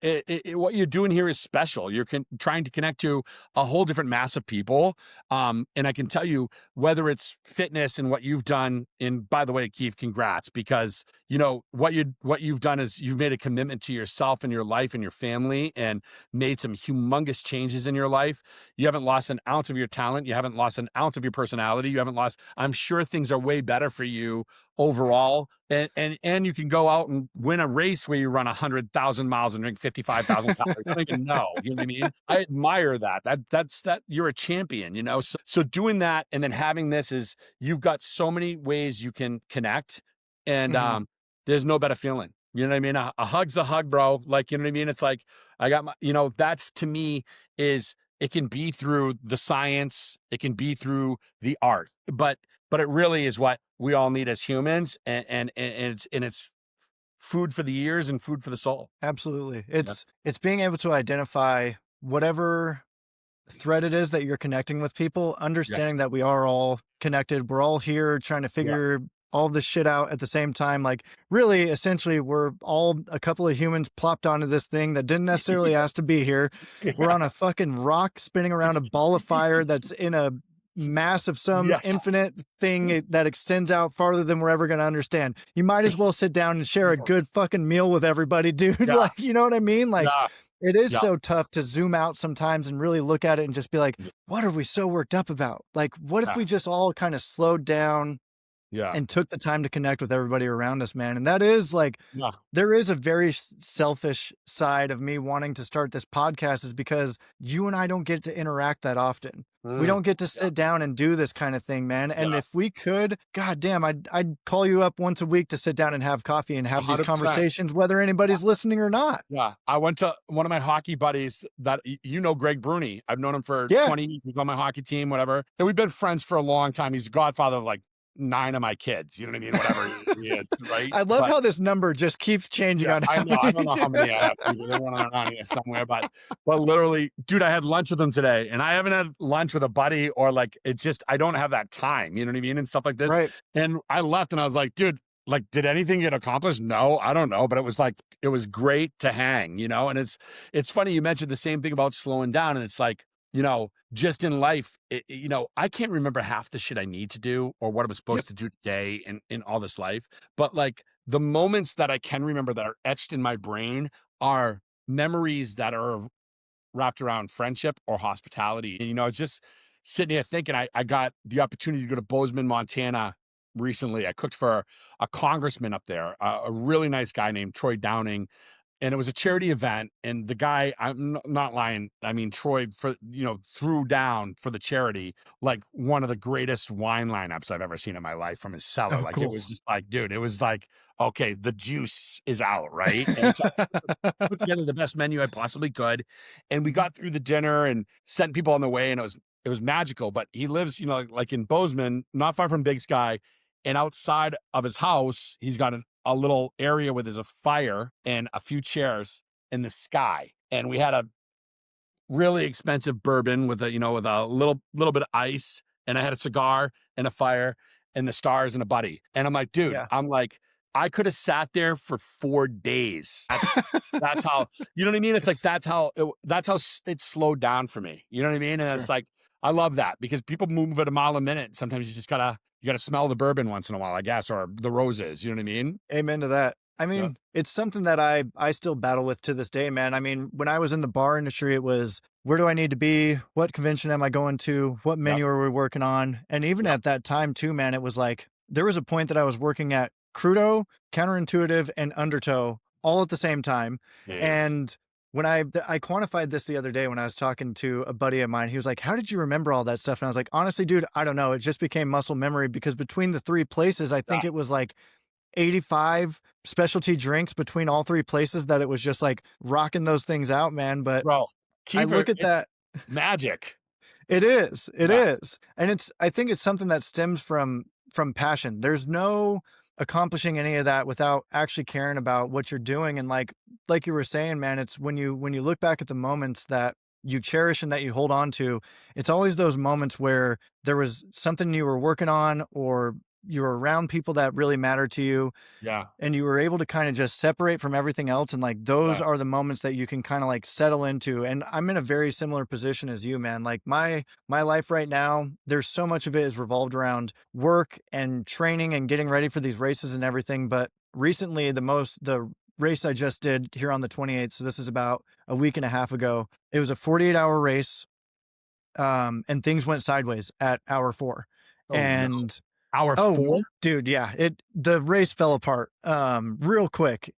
what you're doing here is special. You're trying to connect to a whole different mass of people. And I can tell you whether it's fitness and what you've done. And by the way, Keith, congrats, because you know what you've done is you've made a commitment to yourself and your life and your family and made some humongous changes in your life. You haven't lost an ounce of your talent. You haven't lost an ounce of your personality. You haven't lost, I'm sure things are way better for you overall. And you can go out and win a race where you run 100,000 miles and drink 55,000 calories. I don't even know. You know what I mean? I admire that. That's you're a champion, you know? So doing that and then having this is you've got so many ways you can connect. And Hmm. there's no better feeling. You know what I mean? A hug's a hug, bro. Like, you know what I mean? It's like, I got my, you know, that's to me is it can be through the science, it can be through the art, but it really is what we all need as humans, and it's food for the ears and food for the soul. Absolutely. Yeah, It's being able to identify whatever thread it is that you're connecting with people, yeah, understanding that we are all connected. We're all here trying to yeah, figure all this shit out at the same time. Like, really, essentially, we're all a couple of humans plopped onto this thing that didn't necessarily ask to be here. We're on a fucking rock spinning around a ball of fire that's in a mass of some yeah, infinite thing that extends out farther than we're ever going to understand. You might as well sit down and share a good fucking meal with everybody, dude. yeah, Like, you know what I mean? Like, yeah, it is yeah, so tough to zoom out sometimes and really look at it and just be like, yeah, what are we so worked up about? Like, what if we just all kind of slowed down yeah, and took the time to connect with everybody around us, man? And that is like, yeah, there is a very selfish side of me wanting to start this podcast, is because you and I don't get to interact that often. We mm, don't get to yeah, sit down and do this kind of thing, man. And yeah, if we could, goddamn, I'd call you up once a week to sit down and have coffee and have these 100%. conversations, whether anybody's listening or not. Yeah, I went to one of my hockey buddies that you know, Greg Bruni. I've known him for Yeah. 20 years. He's on my hockey team, whatever. And we've been friends for a long time. He's the godfather of like 9 of my kids. You know what I mean? Whatever he is, right? I love But how this number just keeps changing yeah, on I how know. I don't many. know how many I have. They're running around here somewhere, but literally, dude, I had lunch with him today, and I haven't had lunch with a buddy or like it's just I don't have that time. You know what I mean? And stuff like this. Right. And I left, and I was like, dude. Like, did anything get accomplished? No, I don't know. But it was like, it was great to hang, you know? And it's funny. You mentioned the same thing about slowing down. And it's like, you know, just in life, you know, I can't remember half the shit I need to do or what I'm Yep. supposed to do today in all this life. But like the moments that I can remember that are etched in my brain are memories that are wrapped around friendship or hospitality. And, you know, I was just sitting here thinking I got the opportunity to go to Bozeman, Montana recently. I cooked for a congressman up there, a really nice guy named Troy Downing. and it was a charity event, and the guy, not lying, I mean, Troy, threw down for the charity, like, one of the greatest wine lineups I've ever seen in my life from his cellar. Oh, Like, it cool. was just like, dude, it was like, okay, the juice is out, right? And so put together the best menu I possibly could, and we Mhm. got through the dinner and sent people on their way, and it was magical. But he lives, like in Bozeman, not far from Big Sky, and outside of his house, he's got a little area where there's a fire and a few chairs in the sky. And we had a really expensive bourbon with a little bit of ice, and I had a cigar and a fire and the stars and a buddy. And I'm like, dude, Yeah. I could have sat there for 4 days. That's how, you know what I mean? It's like it slowed down for me. You know what I mean? And it's Sure. like I love that because people move at a mile a minute. Sometimes you gotta smell the bourbon once in a while, I guess, or the roses. You know what I mean? Amen to that. I Yeah. mean, it's something that I still battle with to this day, man. I mean, when I was in the bar industry, it was where do I need to be? What convention am I going to? What Yep. menu are we working on? And even Yep. at that time too, man, it was like there was a point that I was working at Crudo, Counterintuitive, and Undertow all at the same time. Jeez. And when I quantified this the other day when I was talking to a buddy of mine, he was like, "How did you remember all that stuff?" And I was like, "Honestly, dude, I don't know. It just became muscle memory because between the three places, I Yeah. think it was like 85 specialty drinks between all three places that it was just like rocking those things out, man." But Bro, I Keifer, look at it's that. magic. It is. It Yeah. is. And I think it's something that stems from passion. There's no accomplishing any of that without actually caring about what you're doing. And like you were saying, man, it's when you look back at the moments that you cherish and that you hold on to, it's always those moments where there was something you were working on or you were around people that really matter to you Yeah. and you were able to kind of just separate from everything else, and like those Yeah. are the moments that you can kind of like settle into. And I'm in a very similar position as you, man. Like my life right now, there's so much of it is revolved around work and training and getting ready for these races and everything. But recently, the race I just did here on the 28th, so this is about a week and a half ago, it was a 48-hour race, and things went sideways at hour 4. Oh, no. And Hour oh, 4? dude, yeah, the race fell apart, real quick.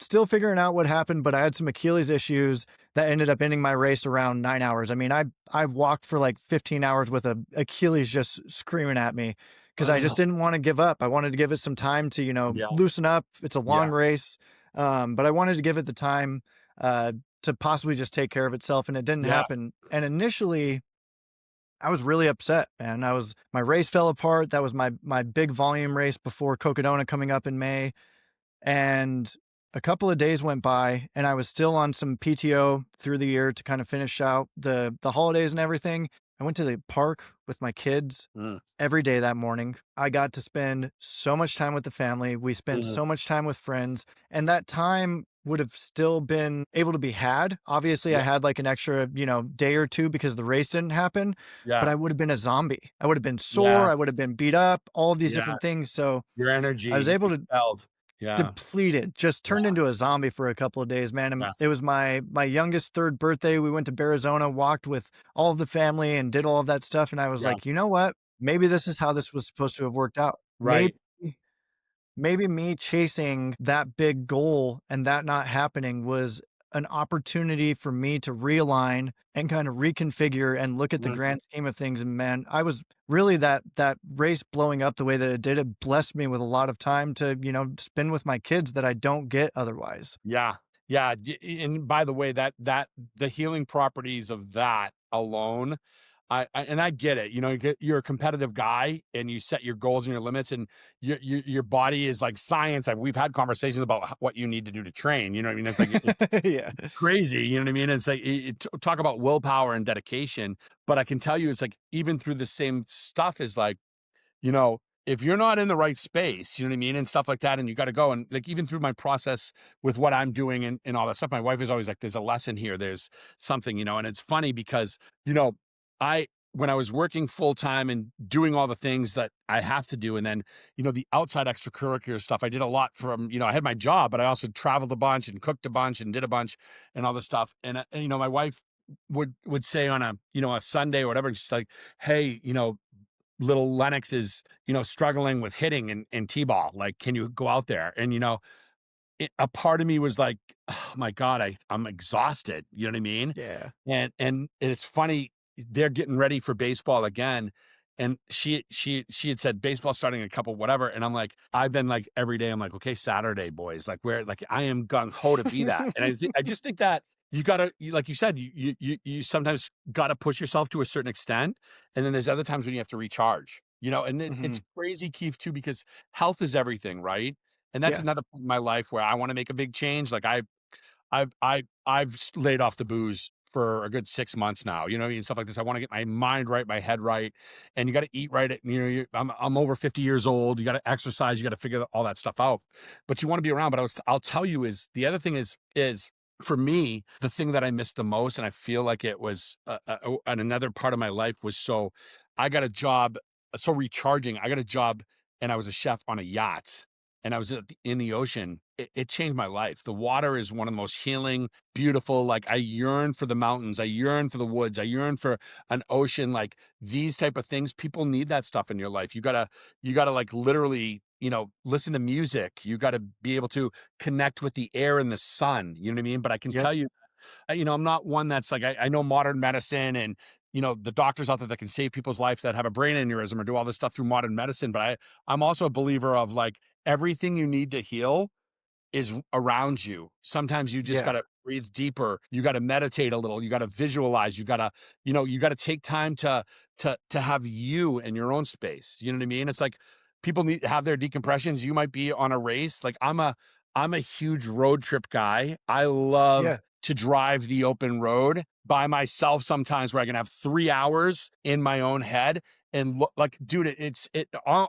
Still figuring out what happened, but I had some Achilles issues that ended up ending my race around 9 hours. I mean, I walked for like 15 hours with a Achilles just screaming at me because I just Oh, didn't want to give up. I wanted to give it some time to, yeah. loosen up. It's a long Yeah. race, but I wanted to give it the time uh, to possibly just take care of itself, and it didn't Yeah. happen. And initially, I was really upset, man. My race fell apart. That was my big volume race before Cocodona coming up in May. And a couple of days went by and I was still on some PTO through the year to kind of finish out the holidays and everything. I went to the park with my kids Mm. every day that morning. I got to spend so much time with the family. We spent Mhm. so much time with friends, and that time would have still been able to be had. Obviously, I Yeah. had like an extra, day or two because the race didn't happen, but Yeah. I would have been a zombie. I would have been sore. Yeah. I would have been beat up, all of these Yeah. different things. So Your I was energy able to expelled. Yeah. depleted, just Yeah. turned into a zombie for a couple of days, man. And Yeah. it was my youngest third birthday. We went to Arizona, walked with all of the family and did all of that stuff. And I was Yeah. like, you know what? Maybe this is how this was supposed to have worked out. Maybe Right. maybe me chasing that big goal and that not happening was an opportunity for me to realign and kind of reconfigure and look at the Mhm. grand scheme of things. And man, I was really that race blowing up the way that it did. It blessed me with a lot of time to, spend with my kids that I don't get otherwise. Yeah. Yeah. And by the way, that the healing properties of that alone, I get it. You're a competitive guy and you set your goals and your limits, and your body is like science. We've had conversations about what you need to do to train. You know what I mean? It's like Yeah. crazy. You know what I mean? It's like talk about willpower and dedication. But I can tell you, it's like even through the same stuff is like, if you're not in the right space, you know what I mean? And stuff like that, and you got to go. And like, even through my process with what I'm doing and all that stuff, my wife is always like, there's a lesson here. There's something, and it's funny because, when I was working full time and doing all the things that I have to do, and then, the outside extracurricular stuff, I did a lot from, I had my job, but I also traveled a bunch and cooked a bunch and did a bunch and all this stuff. And my wife would say on a Sunday or whatever, she's like, hey, little Lennox is, struggling with hitting and T-ball. Like, can you go out there? And, a part of me was like, oh my God, I'm exhausted. You know what I mean? Yeah. And it's funny, they're getting ready for baseball again. And she had said baseball starting in a couple whatever. And I'm like, I've been like every day, I'm like, okay, Saturday, boys. Like where like I am gung ho to be that. And I just think that you gotta like you said, you sometimes gotta push yourself to a certain extent. And then there's other times when you have to recharge, and it's Mhm. crazy, Keith, too, because health is everything, right? And that's Yeah. another point in my life where I want to make a big change. Like I've laid off the booze for a good 6 months now, you know what I mean? Stuff like this. I want to get my mind right, my head right, and you got to eat right. I'm over 50 years old. You got to exercise. You got to figure all that stuff out. But you want to be around. But I'll tell you is the other thing is for me the thing that I missed the most, and I feel like it was and another part of my life was so I got a job so recharging. I got a job and I was a chef on a yacht and I was in the ocean. It changed my life. The water is one of the most healing, beautiful. Like I yearn for the mountains. I yearn for the woods. I yearn for an ocean. Like these type of things. People need that stuff in your life. You gotta like literally, listen to music. You gotta be able to connect with the air and the sun. You know what I mean? But I can Yep. tell you, I'm not one that's like, I know modern medicine and, the doctors out there that can save people's lives that have a brain aneurysm or do all this stuff through modern medicine. But I'm also a believer of like everything you need to heal is around you. Sometimes you just Yeah. gotta breathe deeper. You gotta meditate a little. You gotta visualize. You gotta take time to have you in your own space. You know what I mean? It's like people need to have their decompressions. You might be on a race. Like I'm a huge road trip guy. I love Yeah. to drive the open road by myself sometimes where I can have 3 hours in my own head and look like, dude,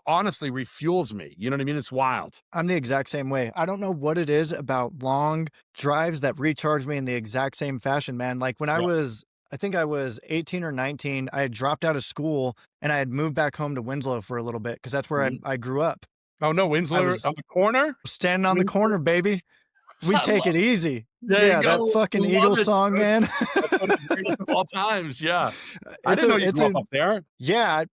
honestly refuels me. You know what I mean? It's wild. I'm the exact same way. I don't know what it is about long drives that recharge me in the exact same fashion, man. Like when I think I was 18 or 19, I had dropped out of school and I had moved back home to Winslow for a little bit because that's where Mhm. I grew up. Oh, no, I Winslow was on the corner? standing on the Winslow? corner, baby. We I take love it easy. There you Yeah, that go. fucking Love Eagles it, song, dude. man. That's one of the greatest of all times, yeah. I it's didn't a know you it's grew up a up there. Yeah,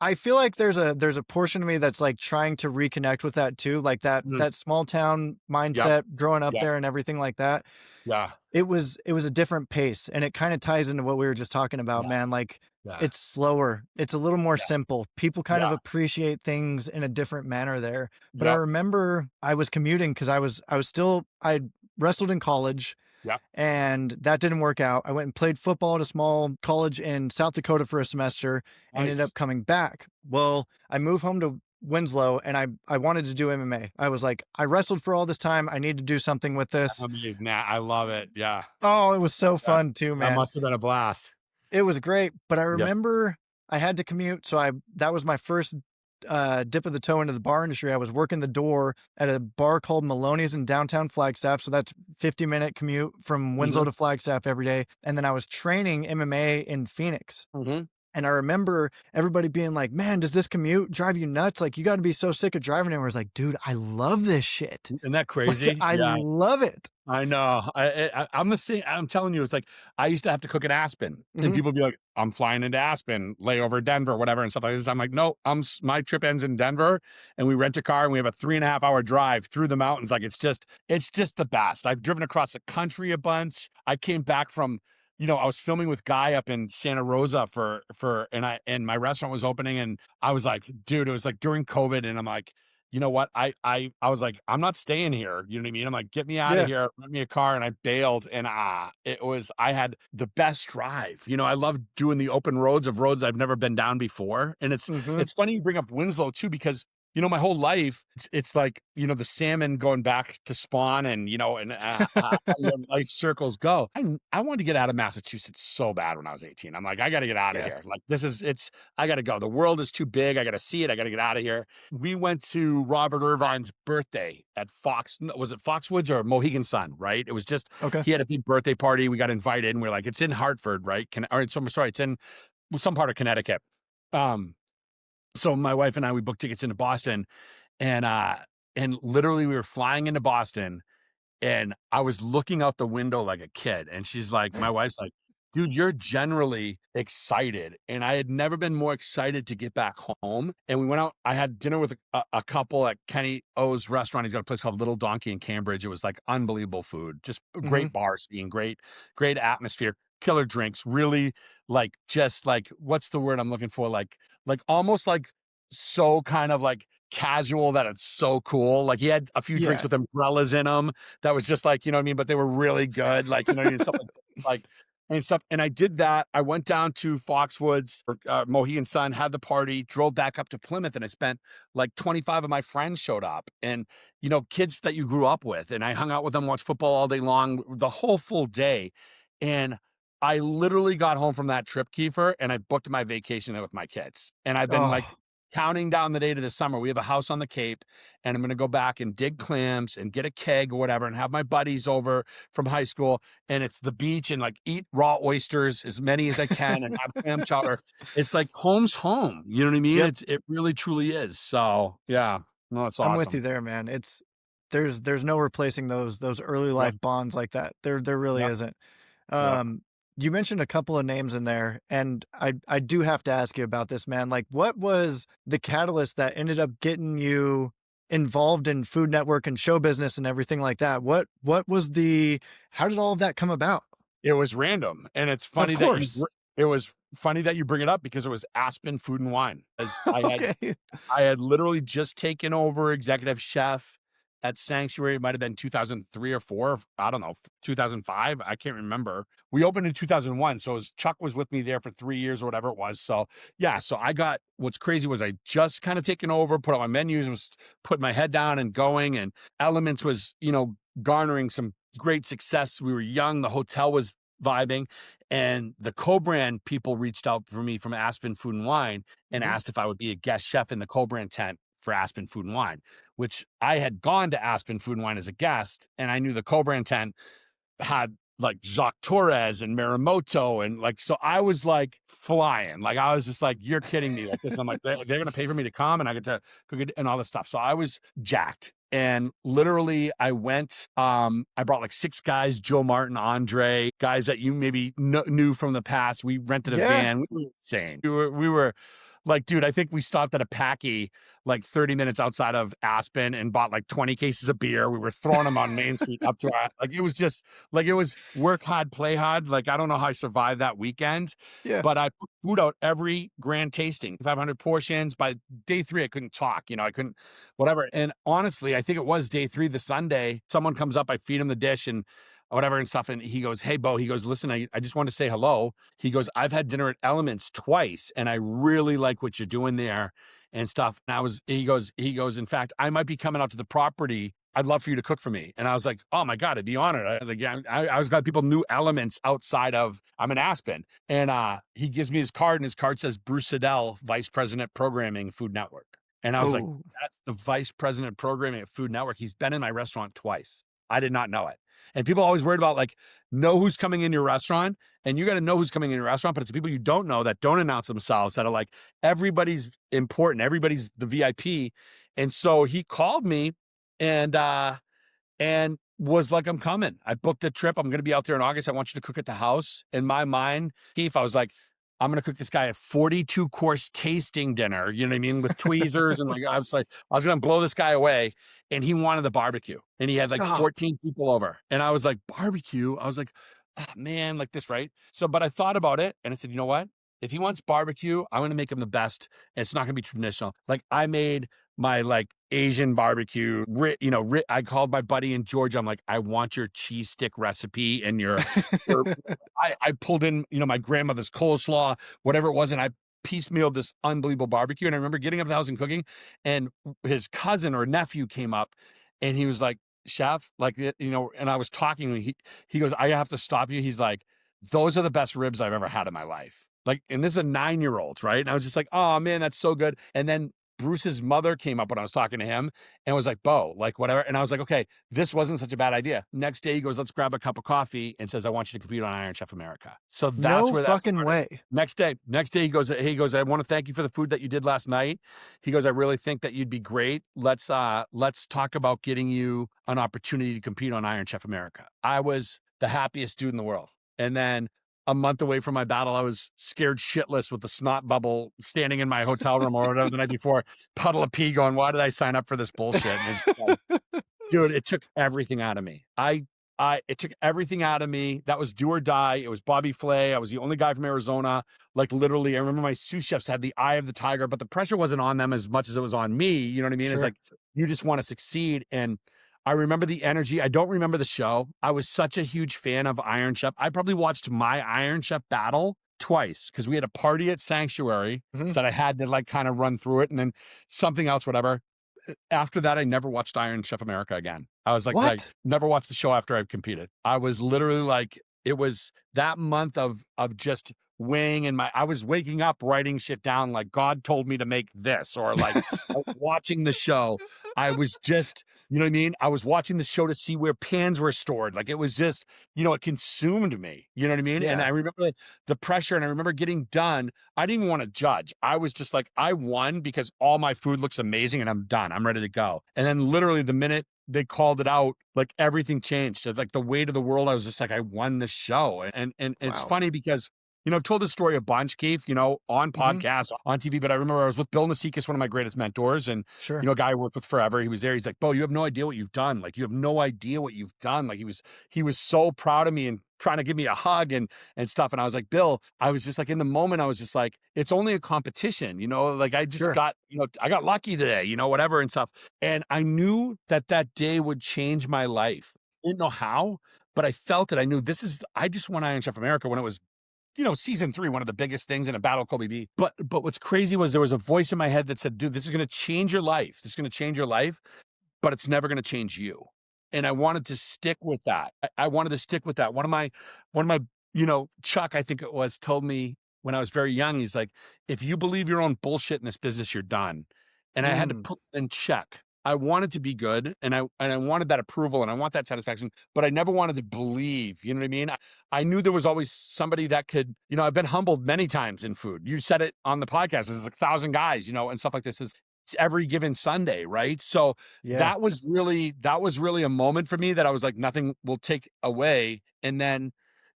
I feel like there's a portion of me that's like trying to reconnect with that too, like Mhm. that small town Yep, mindset, growing up yep, there and everything like that. yeah, It was a different pace, and it kind of ties into what we were just talking about, yeah, man. Like yeah, it's slower, it's a little more yeah, simple. People kind of yeah, appreciate things in a different manner there. But I yep, remember I was commuting because I wrestled in college yep, and that didn't work out. I went and played football at a small college in South Dakota for a semester and ended up nice. coming back. Well, I moved home to Winslow and I wanted to do MMA. I was like, I wrestled for all this time. I need to do something with this. I love it, yeah, Oh, it was so yeah. fun too, That man. must have been a blast. It was great, but I Yeah, remember I had to commute, so I that was my first dip of the toe into the bar industry. I was working the door at a bar called Maloney's in downtown Flagstaff, so that's 50-minute commute from Winslow mhm, to Flagstaff every day. And then I was training MMA in Phoenix. mhm. And I remember everybody being like, "Man, does this commute drive you nuts? Like, you got to be so sick of driving." And I was like, "Dude, I love this shit. Isn't that Like, crazy? I Yeah. love it." I know. I'm the same. I'm telling you, it's like I used to have to cook in Aspen, and Hmm. people be like, "I'm flying into Aspen, lay over Denver, whatever, and stuff like this." I'm like, "No, my trip ends in Denver, and we rent a car, and we have a 3.5 hour drive through the mountains. Like it's just the best. I've driven across the country a bunch. I came back from." I was filming with Guy up in Santa Rosa and my restaurant was opening and I was like, dude, it was like during COVID and I'm like, you know what? I was like, I'm not staying here. You know what I mean? I'm like, get me out of Yeah. here, rent me a car, and I bailed. And I had the best drive. I love doing the open roads I've never been down before. And it's Hmm. it's funny you bring up Winslow too, because my whole life, it's like, the salmon going back to spawn and, how your life circles go. I wanted to get out of Massachusetts so bad when I was 18. I'm like, I got to get out of Yeah. here. Like, I got to go. The world is too big. I got to see it. I got to get out of here. We went to Robert Irvine's birthday at was it Foxwoods or Mohegan Sun, right? It was just, Okay. he had a big birthday party. We got invited and we're like, it's in Hartford, right? It's in some part of Connecticut. Um, so my wife and I, we booked tickets into Boston and, and literally we were flying into Boston and I was looking out the window like a kid. And she's like, my wife's like, dude, you're generally excited. And I had never been more excited to get back home. And we went out, I had dinner with a couple at Kenny O's restaurant. He's got a place called Little Donkey in Cambridge. It was like unbelievable food, just a Hmm. great bar scene, great atmosphere, killer drinks, really like, just like, what's the word I'm looking for? Like almost like so kind of like casual that it's so cool. Like he had a few drinks Yeah. with umbrellas in them that was just like, you know what I mean? But they were really good. Like, you know what I mean? Stuff like and stuff. And I did that. I went down to Foxwoods or Mohegan Sun, had the party, drove back up to Plymouth, and I spent like 25 of my friends showed up and, you know, kids that you grew up with. And I hung out with them, watched football all day long, the whole full day. And I literally got home from that trip, Keifer, and I booked my vacation with my kids. And I've been like Oh, counting down the day to the summer. We have a house on the Cape, and I'm going to go back and dig clams and get a keg or whatever and have my buddies over from high school. And it's the beach and like eat raw oysters, as many as I can, and have clam chowder. It's like home's home. You know what I mean? yep. It really truly is. So yeah, no, it's I'm with you awesome. there, man. There's no replacing those early Yep. life bonds like that. There really Yep. isn't. Yep. You mentioned a couple of names in there, and I do have to ask you about this, man. Like, what was the catalyst that ended up getting you involved in Food Network and show business and everything like that? What was the how did all of that come about? It was random, and it's Of funny that course. it was funny that you bring it up because it was Aspen Food and Wine. As Okay. I had literally just taken over executive chef at Sanctuary. It might have been 2003 or 4. I don't know, 2005. I can't remember. We opened in 2001. So Chuck was with me there for 3 years or whatever it was. So yeah, so I got, what's crazy was I just kind of taken over, put out my menus, was putting my head down and going, and Elements was, you know, garnering some great success. We were young. The hotel was vibing, and the co-brand people reached out for me from Aspen Food and Wine and Mhm. asked if I would be a guest chef in the co-brand tent for Aspen Food and Wine, which I had gone to Aspen Food and Wine as a guest, and I knew the co-brand tent had like Jacques Torres and Maramoto, and like, so I was like flying. Like I was just like, you're kidding me. Like this. I'm like, they're gonna pay for me to come and I get to cook it and all this stuff. So I was jacked. And literally I went, I brought like 6 guys, Joe Martin, Andre, guys that you maybe knew from the past. We rented a Yeah. van. We were insane. We were like, dude, I think we stopped at a Packy like 30 minutes outside of Aspen and bought like 20 cases of beer. We were throwing them on Main Street up to our, like, it was just like, it was work hard, play hard. Like, I don't know how I survived that weekend, Yeah. but I put food out every grand tasting, 500 portions. By day 3, I couldn't talk, you know, I couldn't, whatever. And honestly, I think it was day 3, the Sunday, someone comes up, I feed him the dish and whatever and stuff. And he goes, hey, Beau, he goes, listen, I just want to say hello. He goes, I've had dinner at Elements twice, and I really like what you're doing there and stuff. And he goes, in fact, I might be coming out to the property. I'd love for you to cook for me. And I was like, oh my God, I'd be honored. I was glad people knew Elements outside of, I'm in Aspen. And he gives me his card, and his card says Bruce Siddell, Vice President Programming, Food Network. And I was like, Oh, that's the Vice President Programming at Food Network. He's been in my restaurant twice. I did not know it. And people always worried about like, know who's coming in your restaurant. And you got to know who's coming in your restaurant, but it's the people you don't know that don't announce themselves that are like, everybody's important. Everybody's the VIP. And so he called me and, was like, I'm coming. I booked a trip. I'm going to be out there in August. I want you to cook at the house. In my mind, Keith, I was like, I'm going to cook this guy a 42 course tasting dinner. You know what I mean? With tweezers. And like, I was like, I was going to blow this guy away. And he wanted the barbecue, and he had like stop. 14 people over. And I was like, barbecue. I was like, oh, man, like this, right? So, but I thought about it and I said, you know what? If he wants barbecue, I'm going to make him the best. And it's not going to be traditional. Like I made my like Asian barbecue, I called my buddy in Georgia. I'm like, I want your cheese stick recipe and your I pulled in, my grandmother's coleslaw, whatever it was. And I piecemealed this unbelievable barbecue. And I remember getting up to the house and cooking, and his cousin or nephew came up and he was like, chef, like, and I was talking and he goes, I have to stop you. He's like, those are the best ribs I've ever had in my life. Like, and this is a 9-year-old, right? And I was just like, oh man, that's so good. And then Bruce's mother came up when I was talking to him and was like, Beau, like whatever. And I was like, okay, this wasn't such a bad idea. Next day he goes, let's grab a cup of coffee, and says, I want you to compete on Iron Chef America. So that's No where that fucking started. way. Next day he goes, I want to thank you for the food that you did last night. He goes, I really think that you'd be great. Let's talk about getting you an opportunity to compete on Iron Chef America. I was the happiest dude in the world. And then a month away from my battle, I was scared shitless with the snot bubble standing in my hotel room or whatever the night before, puddle of pee going, why did I sign up for this bullshit? And it's like, dude, it took everything out of me. It took everything out of me. That was do or die. It was Bobby Flay. I was the only guy from Arizona. Like literally, I remember my sous chefs had the eye of the tiger, but the pressure wasn't on them as much as it was on me. You know what I mean? It's Sure. like, you just want to succeed. And I remember the energy. I don't remember the show. I was such a huge fan of Iron Chef. I probably watched my Iron Chef battle twice because we had a party at Sanctuary Mhm. that I had to like kind of run through it and then something else, whatever. After that, I never watched Iron Chef America again. I was like, What? never watched the show after I competed. I was literally like, it was that month of just weighing in I was waking up writing shit down like God told me to make this, or like watching the show. I was just, you know what I mean? I was watching the show to see where pans were stored. Like it was just, it consumed me. You know what I mean? And Yeah. I remember like, the pressure, and I remember getting done. I didn't even want to judge. I was just like, I won because all my food looks amazing and I'm done. I'm ready to go. And then literally the minute they called it out, like everything changed. Like the weight of the world, I was just like, I won the show. And it's Wow. funny because I've told this story a bunch, Keith, on Mhm. podcasts, on TV, but I remember I was with Bill Nasikis, one of my greatest mentors, and, Sure. a guy I worked with forever. He was there. He's like, Beau, you have no idea what you've done. Like, you have no idea what you've done. Like, he was so proud of me and trying to give me a hug and stuff. And I was like, Bill, I was just like, in the moment, I was just like, it's only a competition, like I just Sure. got, I got lucky today, whatever and stuff. And I knew that day would change my life. I didn't know how, but I felt it. I knew I just won Iron Chef America when it was season 3, one of the biggest things in a battle Kobe B. But what's crazy was there was a voice in my head that said, dude, this is going to change your life. This is going to change your life, but it's never going to change you. And I wanted to stick with that. I wanted to stick with that. One of my, Chuck, I think it was, told me when I was very young, he's like, if you believe your own bullshit in this business, you're done. And I had to Mm. put in check. I wanted to be good, and I wanted that approval, and I want that satisfaction, but I never wanted to believe. You know what I mean? I knew there was always somebody that could. I've been humbled many times in food. You said it on the podcast. There's like 1,000 guys, and stuff like this. It's every given Sunday, right? So Yeah. that was really a moment for me that I was like, nothing will take away. And then,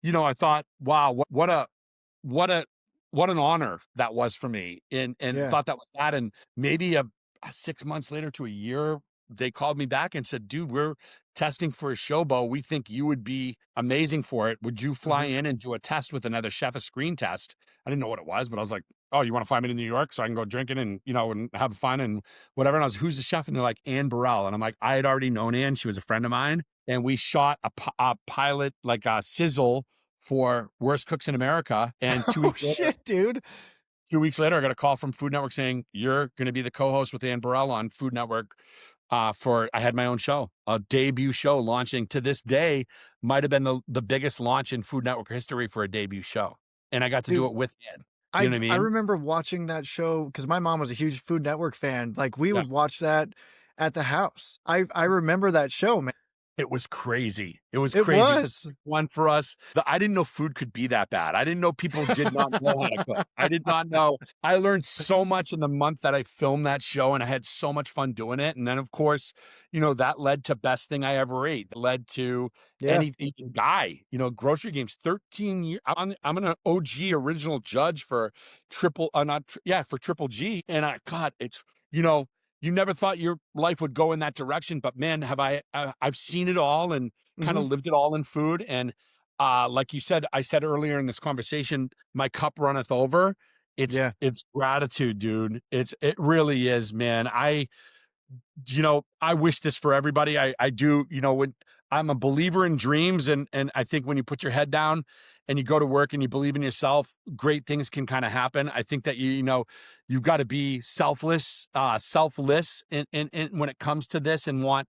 I thought, wow, what an honor that was for me, and Yeah. thought that was that. And maybe a 6 months later to a year, they called me back and said, dude, we're testing for a show, Beau. We think you would be amazing for it. Would you fly Mhm. in and do a test with another chef, a screen test? I didn't know what it was, but I was like, oh, you want to fly me to New York so I can go drinking and, and have fun and whatever. And I was, who's the chef? And they're like, Ann Burrell. And I'm like, I had already known Ann. She was a friend of mine. And we shot a pilot, like a sizzle for Worst Cooks in America. And Oh shit, dude. 2 weeks later, I got a call from Food Network saying, you're going to be the co-host with Ann Burrell on Food Network. I had my own show, a debut show launching to this day, might have been the biggest launch in Food Network history for a debut show. And I got to do Dude, it with Ann. You I know what I I mean? remember watching that show because my mom was a huge Food Network fan. Like we Yeah. would watch that at the house. I remember that show, man. It was crazy. It was It crazy. was. One for us. I didn't know food could be that bad. I didn't know people did not know how to cook. I did not know. I learned so much in the month that I filmed that show, and I had so much fun doing it. And then, of course, that led to best thing I ever ate. That led to Yeah. anything guy, grocery games, 13 years. I'm an OG original judge for for Triple G. And you never thought your life would go in that direction, but man, I've seen it all and kind Mhm. of lived it all in food. And like I said earlier in this conversation, my cup runneth over. Yeah. It's gratitude, dude. It really is, man. I wish this for everybody. I do, when I'm a believer in dreams, and I think when you put your head down and you go to work and you believe in yourself, great things can kind of happen. I think that you've got to be selfless in when it comes to this, and want,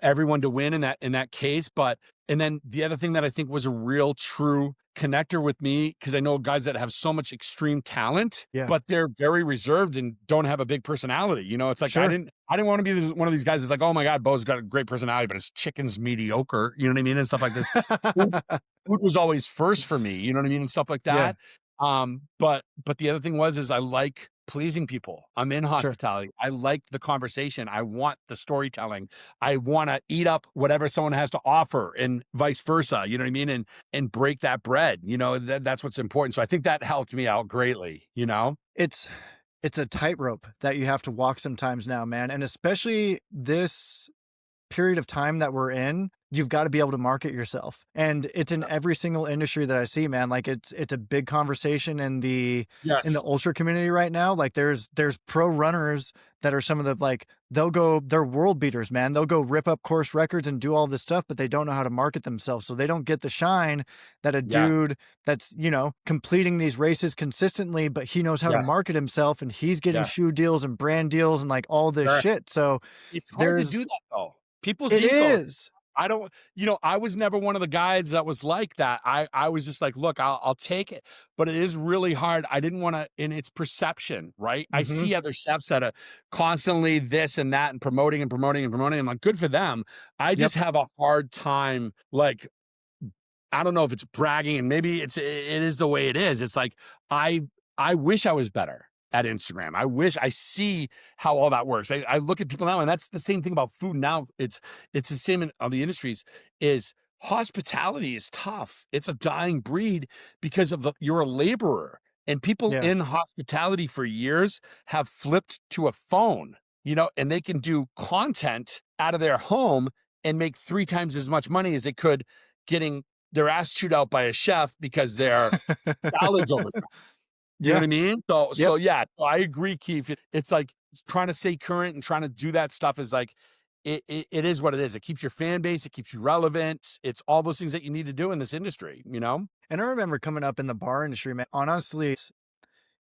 everyone to win in that case. And then the other thing that I think was a real true connector with me, because I know guys that have so much extreme talent, Yeah. but they're very reserved and don't have a big personality. It's like, Sure. I didn't want to be one of these guys that's like, oh my God, Beau's got a great personality, but his chicken's mediocre. You know what I mean? And stuff like this. Food, food was always first for me, you know what I mean? And stuff like Yeah. that. But the other thing is I like pleasing people. I'm in Sure. hospitality. I like the conversation. I want the storytelling. I want to eat up whatever someone has to offer and vice versa. You know what I mean? And break that bread. You know, that's what's important. So I think that helped me out greatly, you know? It's it's a tightrope that you have to walk sometimes now, man, and especially this period of time that we're in, you've got to be able to market yourself. And it's in every single industry that I see, man. Like it's a big conversation in the Yes. ultra community right now. Like there's pro runners that are some of the like they're world beaters, man. They'll go rip up course records and do all this stuff, but they don't know how to market themselves. So they don't get the shine that a Yeah. dude that's, completing these races consistently, but he knows how to Yeah. market himself and he's getting Yeah. shoe deals and brand deals and like all this Sure. shit. So It's hard to do there's that though. People's it egos. is. I don't, I was never one of the guys that was like that. I was just like, look, I'll take it, but it is really hard. I didn't want to, and it's perception, right? I Mhm. see other chefs that are constantly this and that and promoting and promoting and promoting. I'm like, good for them. I Yep. just have a hard time, like, I don't know if it's bragging, and maybe it is the way it is. It's like I I wish I was better at Instagram. I wish I see how all that works. I look at people now, and that's the same thing about food now. It's the same in all the industries. Is hospitality is tough. It's a dying breed because of you're a laborer, and people Yeah. in hospitality for years have flipped to a phone. And they can do content out of their home and make 3 times as much money as they could getting their ass chewed out by a chef because their salad's over. You know Yeah. what I mean? So Yep. so yeah, so I agree, Keith. It's like trying to stay current and trying to do that stuff is like it is what it is. It keeps your fan base, it keeps you relevant. It's all those things that you need to do in this industry, you know? And I remember coming up in the bar industry, man. Honestly,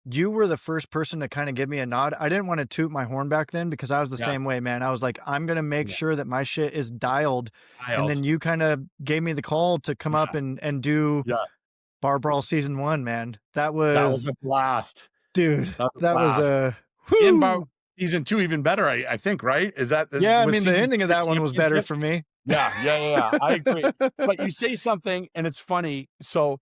you were the first person to kind of give me a nod. I didn't want to toot my horn back then because I was the Yeah. same way, man. I was like, I'm going to make Yeah. sure that my shit is dialed. And then Wild. you kind of gave me the call to come up Yeah. and do Yeah. Bar Brawl season 1, man. That That was was, a blast. dude, That was a that was blast. a And about whoo. season 2 even better, I think, right? Is that Yeah. I was mean, the season ending 2 of the that one was better championship? for me. Yeah, yeah, yeah, yeah. I agree. But you say something and it's funny. So,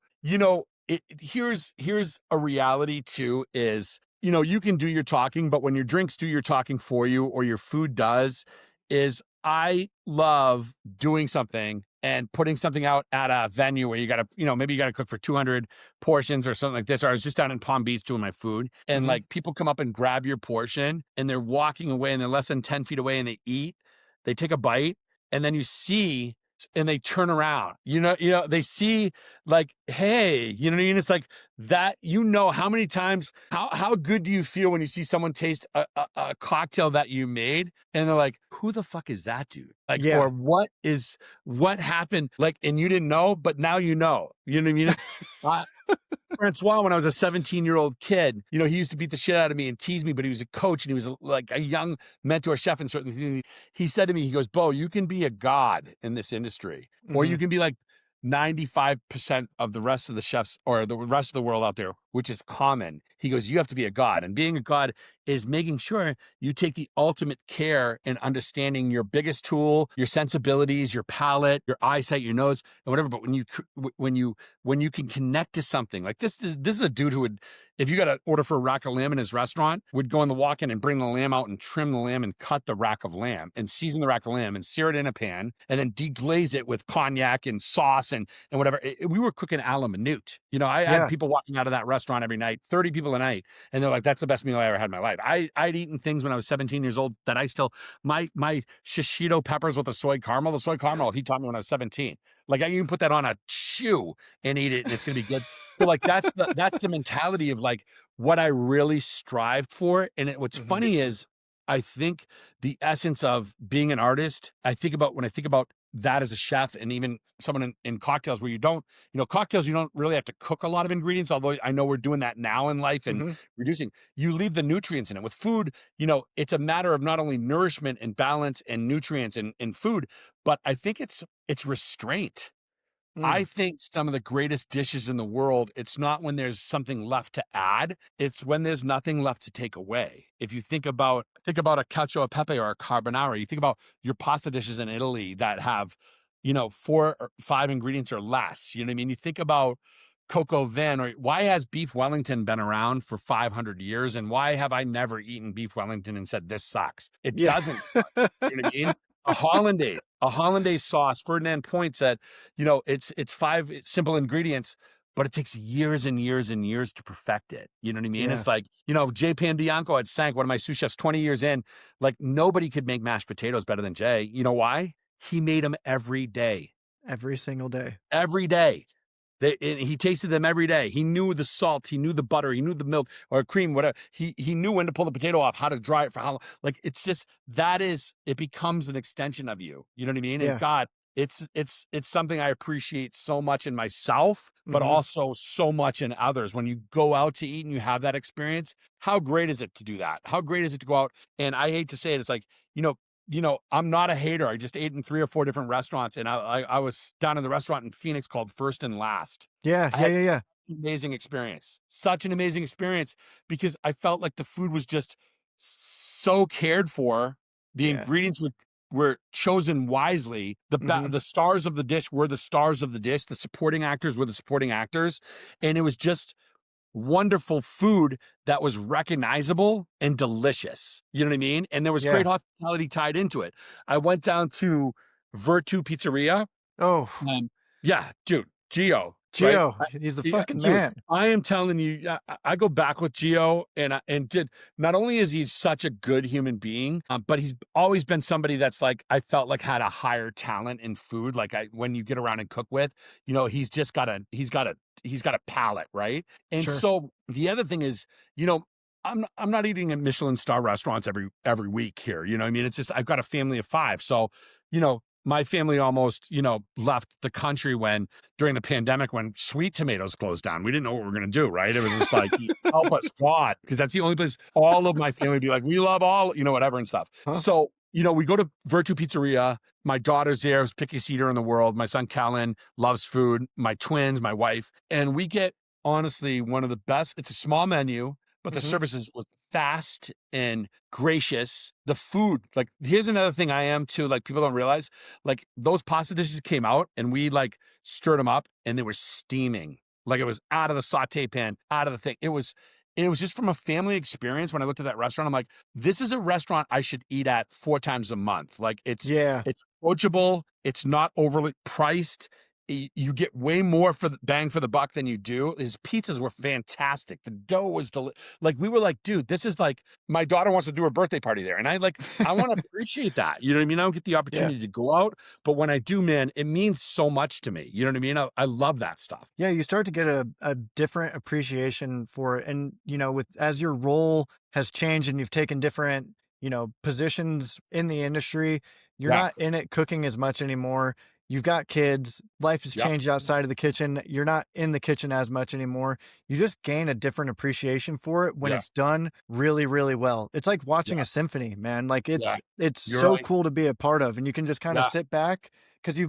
here's a reality too is, you can do your talking, but when your drinks do your talking for you or your food does, is I love doing something and putting something out at a venue where you got to, maybe you got to cook for 200 portions or something like this. Or I was just down in Palm Beach doing my food and Hmm. like people come up and grab your portion and they're walking away and they're less than 10 feet away and they eat, they take a bite and then you see and they turn around, they see like, hey, you know what I mean? It's like that, how many times, how good do you feel when you see someone taste a cocktail that you made and they're like, who the fuck is that dude? Like, Yeah. or what happened? Like, and you didn't know, but now you know what I mean? Uh, Francois, when I was a 17-year-old kid, he used to beat the shit out of me and tease me, but he was a coach and he was like a young mentor chef in certain things. He said to me, he goes, Beau, you can be a god in this industry, or Hmm. you can be like 95% of the rest of the chefs or the rest of the world out there, which is common. He goes, you have to be a god. And being a god is making sure you take the ultimate care in understanding your biggest tool, your sensibilities, your palate, your eyesight, your nose, and whatever. But when you can connect to something like this is a dude who would, if you got to order for a rack of lamb in his restaurant, would go in the walk-in and bring the lamb out and trim the lamb and cut the rack of lamb and season the rack of lamb and sear it in a pan and then deglaze it with cognac and sauce and whatever. We were cooking a la minute. I had Yeah. people walking out of that restaurant every night, 30 people a night, and they're like, that's the best meal I ever had in my life. I'd eaten things when I was 17 years old that I still, my shishito peppers with the soy caramel, he taught me when I was 17. Like I can put that on a shoe and eat it and it's going to be good. So like that's the mentality of like what I really strived for. And what's Hmm. funny is I think the essence of being an artist, when I think about that as a chef and even someone in cocktails where cocktails, you don't really have to cook a lot of ingredients, although I know we're doing that now in life and Hmm. reducing, you leave the nutrients in it. With food, it's a matter of not only nourishment and balance and nutrients in food, but I think it's restraint. I Mm. think some of the greatest dishes in the world, it's not when there's something left to add, it's when there's nothing left to take away. If you think about a cacio e pepe or a carbonara, you think about your pasta dishes in Italy that have, 4 or 5 ingredients or less. You know what I mean? You think about coq au vin, or why has beef Wellington been around for 500 years? And why have I never eaten beef Wellington and said, this sucks? It Yeah. doesn't. You know what I mean? A hollandaise sauce. Ferdinand Point said, it's five simple ingredients, but it takes years and years and years to perfect it. You know what I mean? Yeah. It's like, Jay Panbianco at Sank, one of my sous chefs, 20 years in, like nobody could make mashed potatoes better than Jay. You know why? He made them every day. Every single day. Every day. And he tasted them every day. He knew the salt, he knew the butter, he knew the milk or cream, whatever. He knew when to pull the potato off, how to dry it for how long. Like it's just it becomes an extension of you. You know what I mean? And Yeah. God, it's something I appreciate so much in myself, but Mhm. also so much in others. When you go out to eat and you have that experience, how great is it to do that? How great is it to go out? And I hate to say it, it's like, I'm not a hater. I just ate in 3 or 4 different restaurants, and I was down in the restaurant in Phoenix called First and Last. Yeah. I Yeah. had Yeah. Yeah. an amazing experience, such an amazing experience, because I felt like the food was just so cared for. The Yeah. ingredients were chosen wisely. Mhm. The stars of the dish were the stars of the dish. The supporting actors were the supporting actors, and it was just wonderful food that was recognizable and delicious. You know what I mean? And there was great Yeah. hospitality tied into it. I went down to Virtu Pizzeria. Oh, Yeah, dude, Gio, right? Gio, he's the Yeah, fucking dude, man. I am telling you, I go back with Gio, and did not only is he such a good human being, but he's always been somebody that's like I felt like had a higher talent in food. Like when you get around and cook with, he's just he's got a palate, right? And Sure. so the other thing is, I'm not eating at Michelin star restaurants every week here. You know what I mean? It's just I've got a family of 5. So, my family almost, left the country during the pandemic when Sweet Tomatoes closed down. We didn't know what we were going to do, right? It was just like, help us, God, because that's the only place all of my family would be like, we love all, whatever and stuff. Huh? So, we go to Virtu Pizzeria. My daughter's there, pickiest eater in the world. My son, Callan, loves food. My twins, my wife. And we get, honestly, one of the best. It's a small menu, but the Mhm. service was fast and gracious. The food, like, here's another thing I am too, like, people don't realize, like, those pasta dishes came out and we like stirred them up and they were steaming. Like it was out of the saute pan, out of the thing. It was just from a family experience. When I looked at that restaurant, I'm like, this is a restaurant I should eat at 4 times a month. Like Yeah. it's approachable. It's not overly priced. You get way more for the bang for the buck than you do. His pizzas were fantastic. The dough was like, we were like, dude, this is like, my daughter wants to do her birthday party there. And I want to appreciate that. You know what I mean? I don't get the Yeah. opportunity to go out, but when I do, man, it means so much to me. You know what I mean? I love that stuff. Yeah, you start to get a different appreciation for it. And, with as your role has changed and you've taken different, positions in the industry, you're Yeah. not in it cooking as much anymore. You've got kids, life has Yep. changed outside of the kitchen. You're not in the kitchen as much anymore. You just gain a different appreciation for it when Yeah. it's done really, really well. It's like watching Yeah. a symphony, man. Like Yeah. it's You're so right. cool to be a part of, and you can just kind of Yeah. sit back because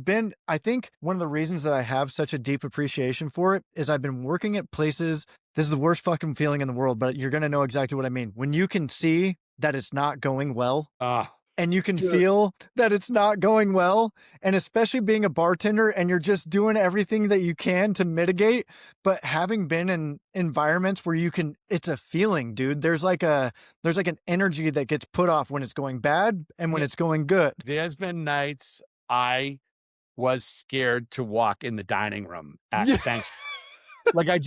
I think one of the reasons that I have such a deep appreciation for it is I've been working at places. This is the worst fucking feeling in the world, but you're going to know exactly what I mean. When you can see that it's not going well and you can Dude. feel that it's not going well, and especially being a bartender and you're just doing everything that you can to mitigate, but having been in environments where it's a feeling, dude. There's like an energy that gets put off when it's going bad and when Yeah. it's going good. There's been nights I was scared to walk in the dining room at Yeah. Sanctuary. Like I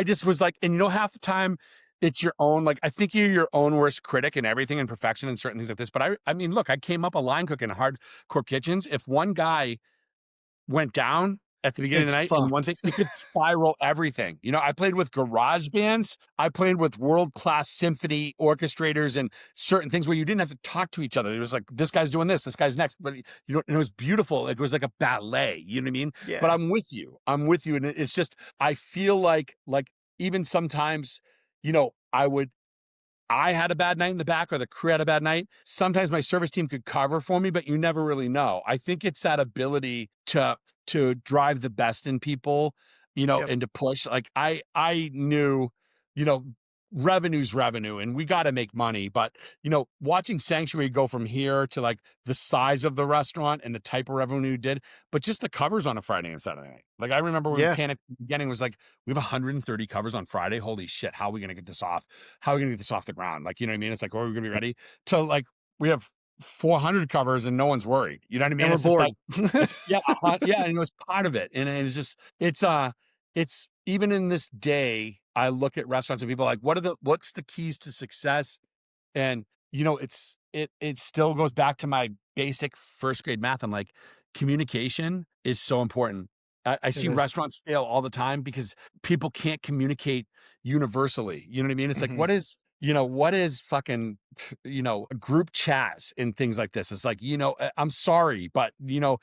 just was like, and half the time it's your own, like, I think you're your own worst critic and everything and perfection and certain things like this. But I mean, look, I came up a line cook in hardcore kitchens. If one guy went down at the beginning of It's the night and one thing, fucked. it could spiral everything. I played with garage bands. I played with world-class symphony orchestrators and certain things where you didn't have to talk to each other. It was like, this guy's doing this guy's next, but and it was beautiful. It was like a ballet, you know what I mean? But Yeah. I'm with you. And it's just, I feel like even sometimes, I had a bad night in the back or the crew had a bad night. Sometimes my service team could cover for me, but you never really know. I think it's that ability to drive the best in people, Yep. and to push. Like I knew, you know, revenue's revenue and we got to make money. But, watching Sanctuary go from here to like the size of the restaurant and the type of revenue it did, but just the covers on a Friday and Saturday night. Like I remember when we Yeah. panicked at the beginning, was like, we have 130 covers on Friday. Holy shit. How are we going to get this off? How are we going to get this off the ground? Like, you know what I mean? It's like, are we going to be ready to like, we have 400 covers and no one's worried. You know what I And mean? we're It's just like, bored. yeah, yeah. And it was part of it. And it's just, it's even in this day, I look at restaurants and people are like, what's the keys to success? And it still goes back to my basic first grade math. I'm like, communication is so important. I It see is. restaurants fail all the time because people can't communicate universally. You know what I mean? It's like, Mhm. what is fucking, group chats and things like this? It's like, I'm sorry, but the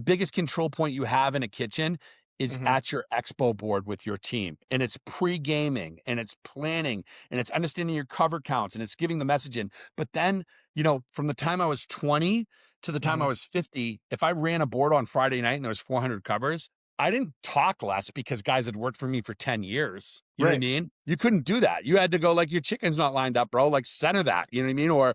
biggest control point you have in a kitchen is Mhm. at your expo board with your team. And it's pre-gaming and it's planning and it's understanding your cover counts and it's giving the message in. But then, from the time I was 20 to the time I Mhm. was 50, if I ran a board on Friday night and there was 400 covers, I didn't talk less because guys had worked for me for 10 years. You know what I Right. mean? You couldn't do that. You had to go like, your chicken's not lined up, bro. Like center that. You know what I mean? Or,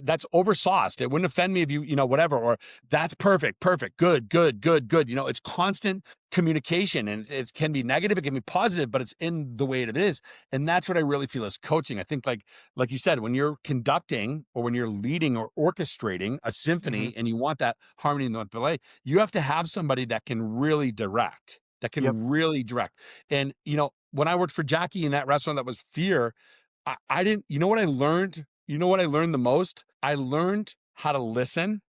that's oversauced. It wouldn't offend me if whatever. Or that's perfect, perfect, good, good, good, good. It's constant communication, and it can be negative, it can be positive, but it's in the way it is. And that's what I really feel is coaching. I think like you said, when you're conducting or when you're leading or orchestrating a Mhm. symphony and you want that harmony and the ballet, you have to have somebody that can really direct, Yep. And when I worked for Jackie in that restaurant that was Fear, I didn't, what I learned? You know what I learned the most? I learned how to listen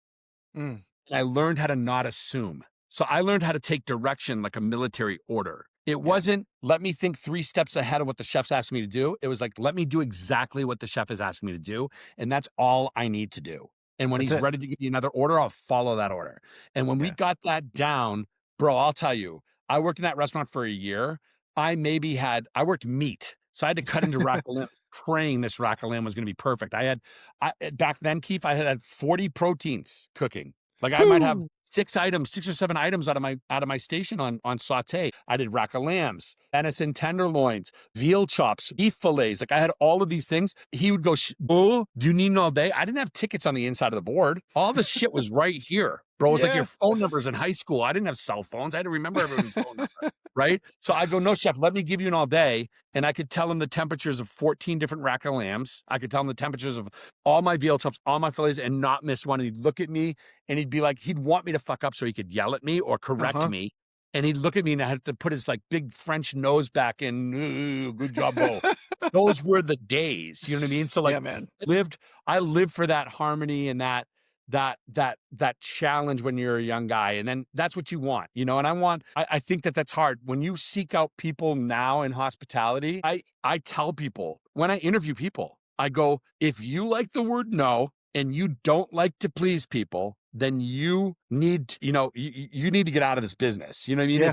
Mm. and I learned how to not assume. So I learned how to take direction like a military order. It Yeah. wasn't, let me think 3 steps ahead of what the chef's asking me to do. It was like, let me do exactly what the chef is asking me to do. And that's all I need to do. And when That's he's it. ready to give me another order, I'll follow that order. And when we Yeah. got that down, bro, I'll tell you, I worked in that restaurant for a year. I worked meat. So I had to cut into rack of lamb, praying this rack of lamb was going to be perfect. Back then, Keith, I had 40 proteins cooking. Like I might have Woo! 6 or 7 items out of my station on saute. I did rack of lambs, venison tenderloins, veal chops, beef fillets. Like I had all of these things. He would go, "Oh, do you need it all day?" I didn't have tickets on the inside of the board. All the shit was right here, bro. It was like your Yeah. phone numbers in high school. I didn't have cell phones. I had to remember everyone's phone number. Right. So I go, "No, chef, let me give you an all day." And I could tell him the temperatures of 14 different rack of lambs. I could tell him the temperatures of all my veal chops, all my fillets, and not miss one. And he'd look at me and he'd be like, he'd want me to fuck up so he could yell at me or correct Uh-huh. me. And he'd look at me and I had to put his like big French nose back in. "Ooh, good job, Beau." Those were the days. You know what I mean? So like Yeah, man. I lived for that harmony and that challenge when you're a young guy. And then that's what you want, and I think that's hard. When you seek out people now in hospitality, I tell people when I interview people, I go, if you like the word no and you don't like to please people, then you need, you need to get out of this business. You know what I mean? Yeah.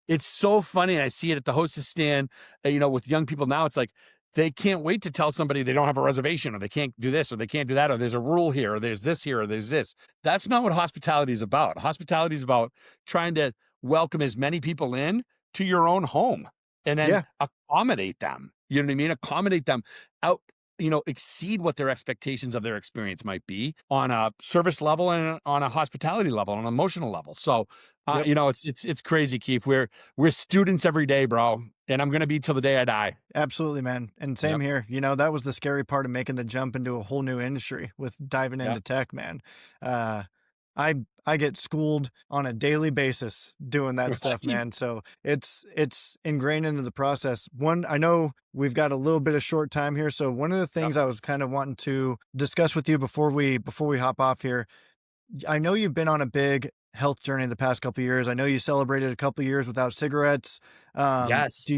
It's so funny. And I see it at the hostess stand, with young people now. It's like, they can't wait to tell somebody they don't have a reservation or they can't do this or they can't do that or there's a rule here or there's this here or there's this. That's not what hospitality is about. Hospitality is about trying to welcome as many people in to your own home and then Yeah. accommodate them. You know what I mean? Accommodate them out, exceed what their expectations of their experience might be on a service level and on a hospitality level, on an emotional level. So, Yep. it's crazy, Keith. We're students every day, bro. And I'm going to be till the day I die. Absolutely, man. And same Yep. here. That was the scary part of making the jump into a whole new industry with diving Yep. into tech, man. Uh, I I get schooled on a daily basis doing that stuff, Right. man. So it's ingrained into the process. One, I know we've got a little bit of short time here, so one of the Yep. things I was kind of wanting to discuss with you before we hop off here, I know you've been on a big health journey the past couple years. I know you celebrated a couple years without cigarettes. Yes. Do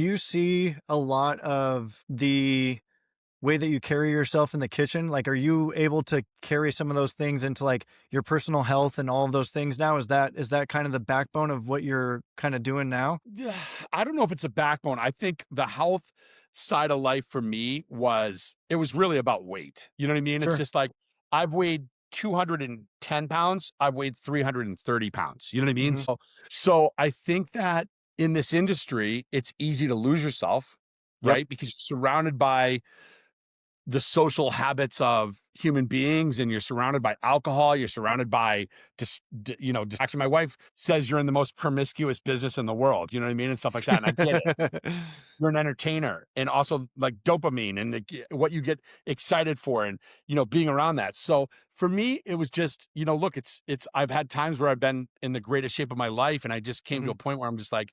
you see a lot of the way that you carry yourself in the kitchen? Like, are you able to carry some of those things into like your personal health and all of those things now? Is that kind of the backbone of what you're kind of doing now? Yeah, I don't know if it's a backbone. I think the health side of life for me it was really about weight. You know what I mean? It's Sure. just like I've weighed 210 pounds, I've weighed 330 pounds. You know what I mean? Hmm. So I think that in this industry, it's easy to lose yourself, Yep. right? Because you're surrounded by the social habits of human beings, and you're surrounded by alcohol, you're surrounded by distraction. My wife says you're in the most promiscuous business in the world, you know what I mean? And stuff like that. And I get it. You're an entertainer, and also like dopamine and what you get excited for, and being around that. So for me, it was just, look, it's I've had times where I've been in the greatest shape of my life, and I just came to Mhm. a point where I'm just like,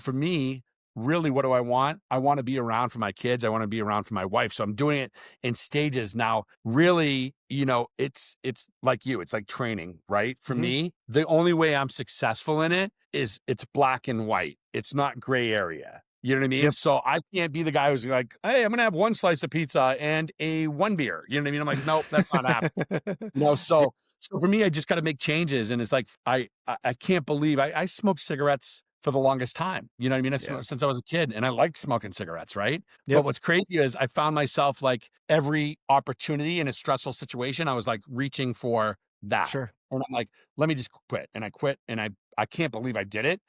for me, really, what do I want? I want to be around for my kids. I want to be around for my wife. So I'm doing it in stages now. Really, it's like you. It's like training, right? For Mhm. me, the only way I'm successful in it is it's black and white. It's not gray area. You know what I mean? Yep. So I can't be the guy who's like, hey, I'm gonna have one slice of pizza and a one beer. You know what I mean? I'm like, nope, that's not happening. Yeah, So for me, I just got to make changes, and it's like I can't believe I smoked cigarettes for the longest time. You know what I mean? I yeah. smoked since I was a kid, and I liked smoking cigarettes, right? But Yep. what's crazy is I found myself like every opportunity in a stressful situation, I was like reaching for that, Sure. and I'm like, let me just quit, and I quit, and I can't believe I did it.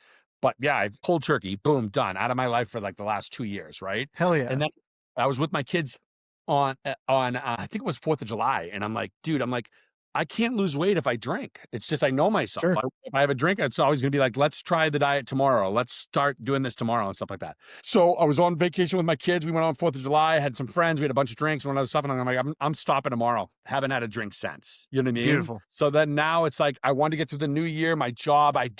But yeah, I cold turkey, boom, done, out of my life for like the last 2 years, right? Hell And yeah. then I was with my kids on I think it was 4th of July, and I'm like, dude, I'm like, I can't lose weight if I drink. It's just I know myself. Sure. If I have a drink, it's always gonna be like, let's try the diet tomorrow. Let's start doing this tomorrow and stuff like that. So I was on vacation with my kids. We went on 4th of July. I had some friends. We had a bunch of drinks and one other stuff. And I'm like, I'm stopping tomorrow. Haven't had a drink since. You know what I mean? Beautiful. So then now it's like I wanted to get through the new year. My job, I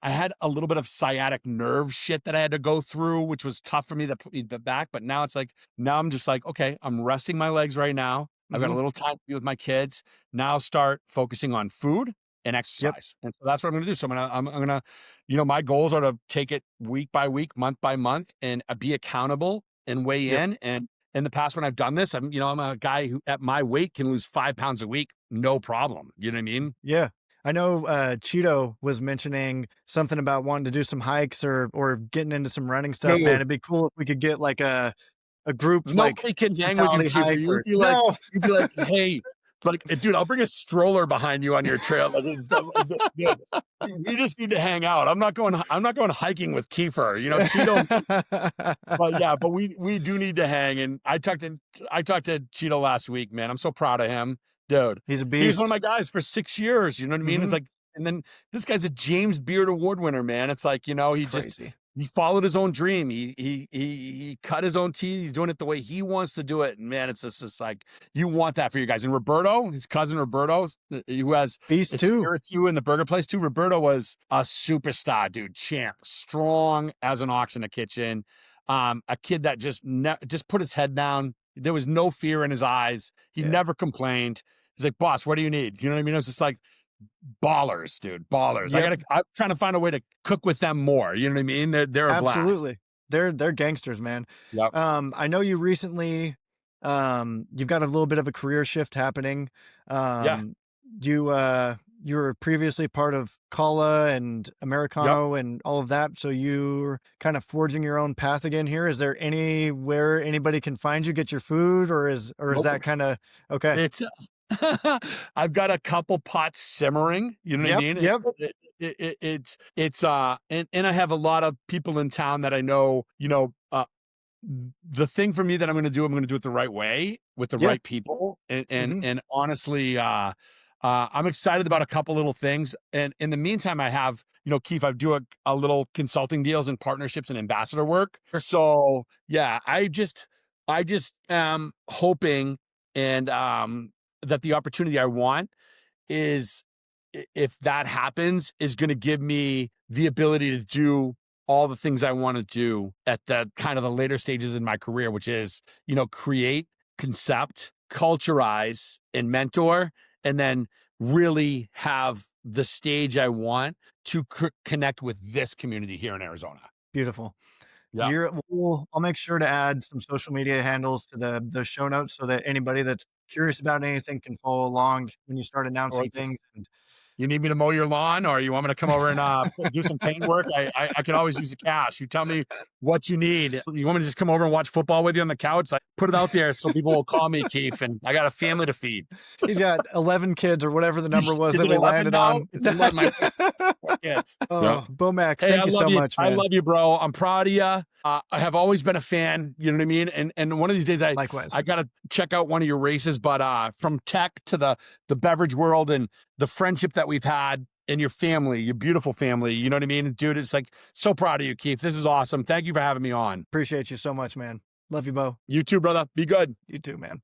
had a little bit of sciatic nerve shit that I had to go through, which was tough for me to put me back. But now it's like, now I'm just like, okay, I'm resting my legs right now. I've got a Mhm. little time to be with my kids. Now start focusing on food and Yep. exercise. And so that's what I'm going to do. So I'm gonna, my goals are to take it week by week, month by month, and be accountable and weigh Yep. in. And in the past, when I've done this, I'm a guy who at my weight can lose 5 pounds a week, no problem. You know what I mean? Yeah. I know, Cheeto was mentioning something about wanting to do some hikes or getting into some running stuff, man. Dude, It'd be cool if we could get like a group like nobody can hang with you, hospitality Keifer. hike You'd or be like, no. you'd be like, hey, like, dude, I'll bring a stroller behind you on your trail. Like, it's, dude, we just need to hang out. I'm not going hiking with Keifer. Cheeto. But yeah, but we do need to hang. And I talked to Cheeto last week, man. I'm so proud of him, dude. He's a He was one of beast. my guys for 6 years. You know what I mean? It's Mhm. like, and then this guy's a James Beard Award winner, man. It's like, Crazy. he followed his own dream. He cut his own teeth. He's doing it the way he wants to do it. And man, it's like you want that for you guys. And Roberto, his cousin Roberto, who has Beast a too. spirit in the burger place too. Roberto was a superstar, dude, champ, strong as an ox in the kitchen. A kid that just put his head down. There was no fear in his eyes. He Yeah. never complained. He's like, boss, what do you need? You know what I mean? It was just like ballers, dude, ballers. Yep. I'm trying to find a way to cook with them more. You know what I mean? They're a blast. Absolutely. They're gangsters, man. Yep. I know you recently, you've got a little bit of a career shift happening. Yeah. Um, you were previously part of Kala and Yep. Americano and all of that, so you're kind of forging your own path again here. Is there anywhere anybody can find you, get your food, or is Nope. that kind of okay? It's I've got a couple pots simmering, you know what I Yep, mean? yep, And I have a lot of people in town that I know, the thing for me that I'm gonna do it the right way with the yeah, right people. And and hmm and honestly, I'm excited about a couple little things. And in the meantime, I have, Keith, I do a little consulting deals and partnerships and ambassador work. sure, So yeah, I just am hoping and that the opportunity I want is if that happens is going to give me the ability to do all the things I want to do at the kind of the later stages in my career, which is, create, concept, culturize, and mentor, and then really have the stage I want to connect with this community here in Arizona. beautiful. Yeah, I'll make sure to add some social media handles to the show notes so that anybody that's curious about anything can follow along when you start or announcing just things. You need me to mow your lawn, or you want me to come over and do some paint work? I can always use the cash. You tell me what you need. You want me to just come over and watch football with you on the couch? I put it out there so people will call me, Keith, and I got a family to feed. He's got 11 kids or whatever the number was Is that it we 11 landed now? on. It's 11, my kids. Oh, Yeah. Beau Mac, Hey, thank I you love so you. much, man. I love you, bro. I'm proud of you. I have always been a fan. You know what I mean? And one of these days, Likewise. I got to check out one of your races. But from tech to the beverage world and the friendship that we've had and your family, your beautiful family, you know what I mean? Dude, it's like so proud of you, Keith. This is awesome. Thank you for having me on. Appreciate you so much, man. Love you, Beau. You too, brother. Be good. You too, man.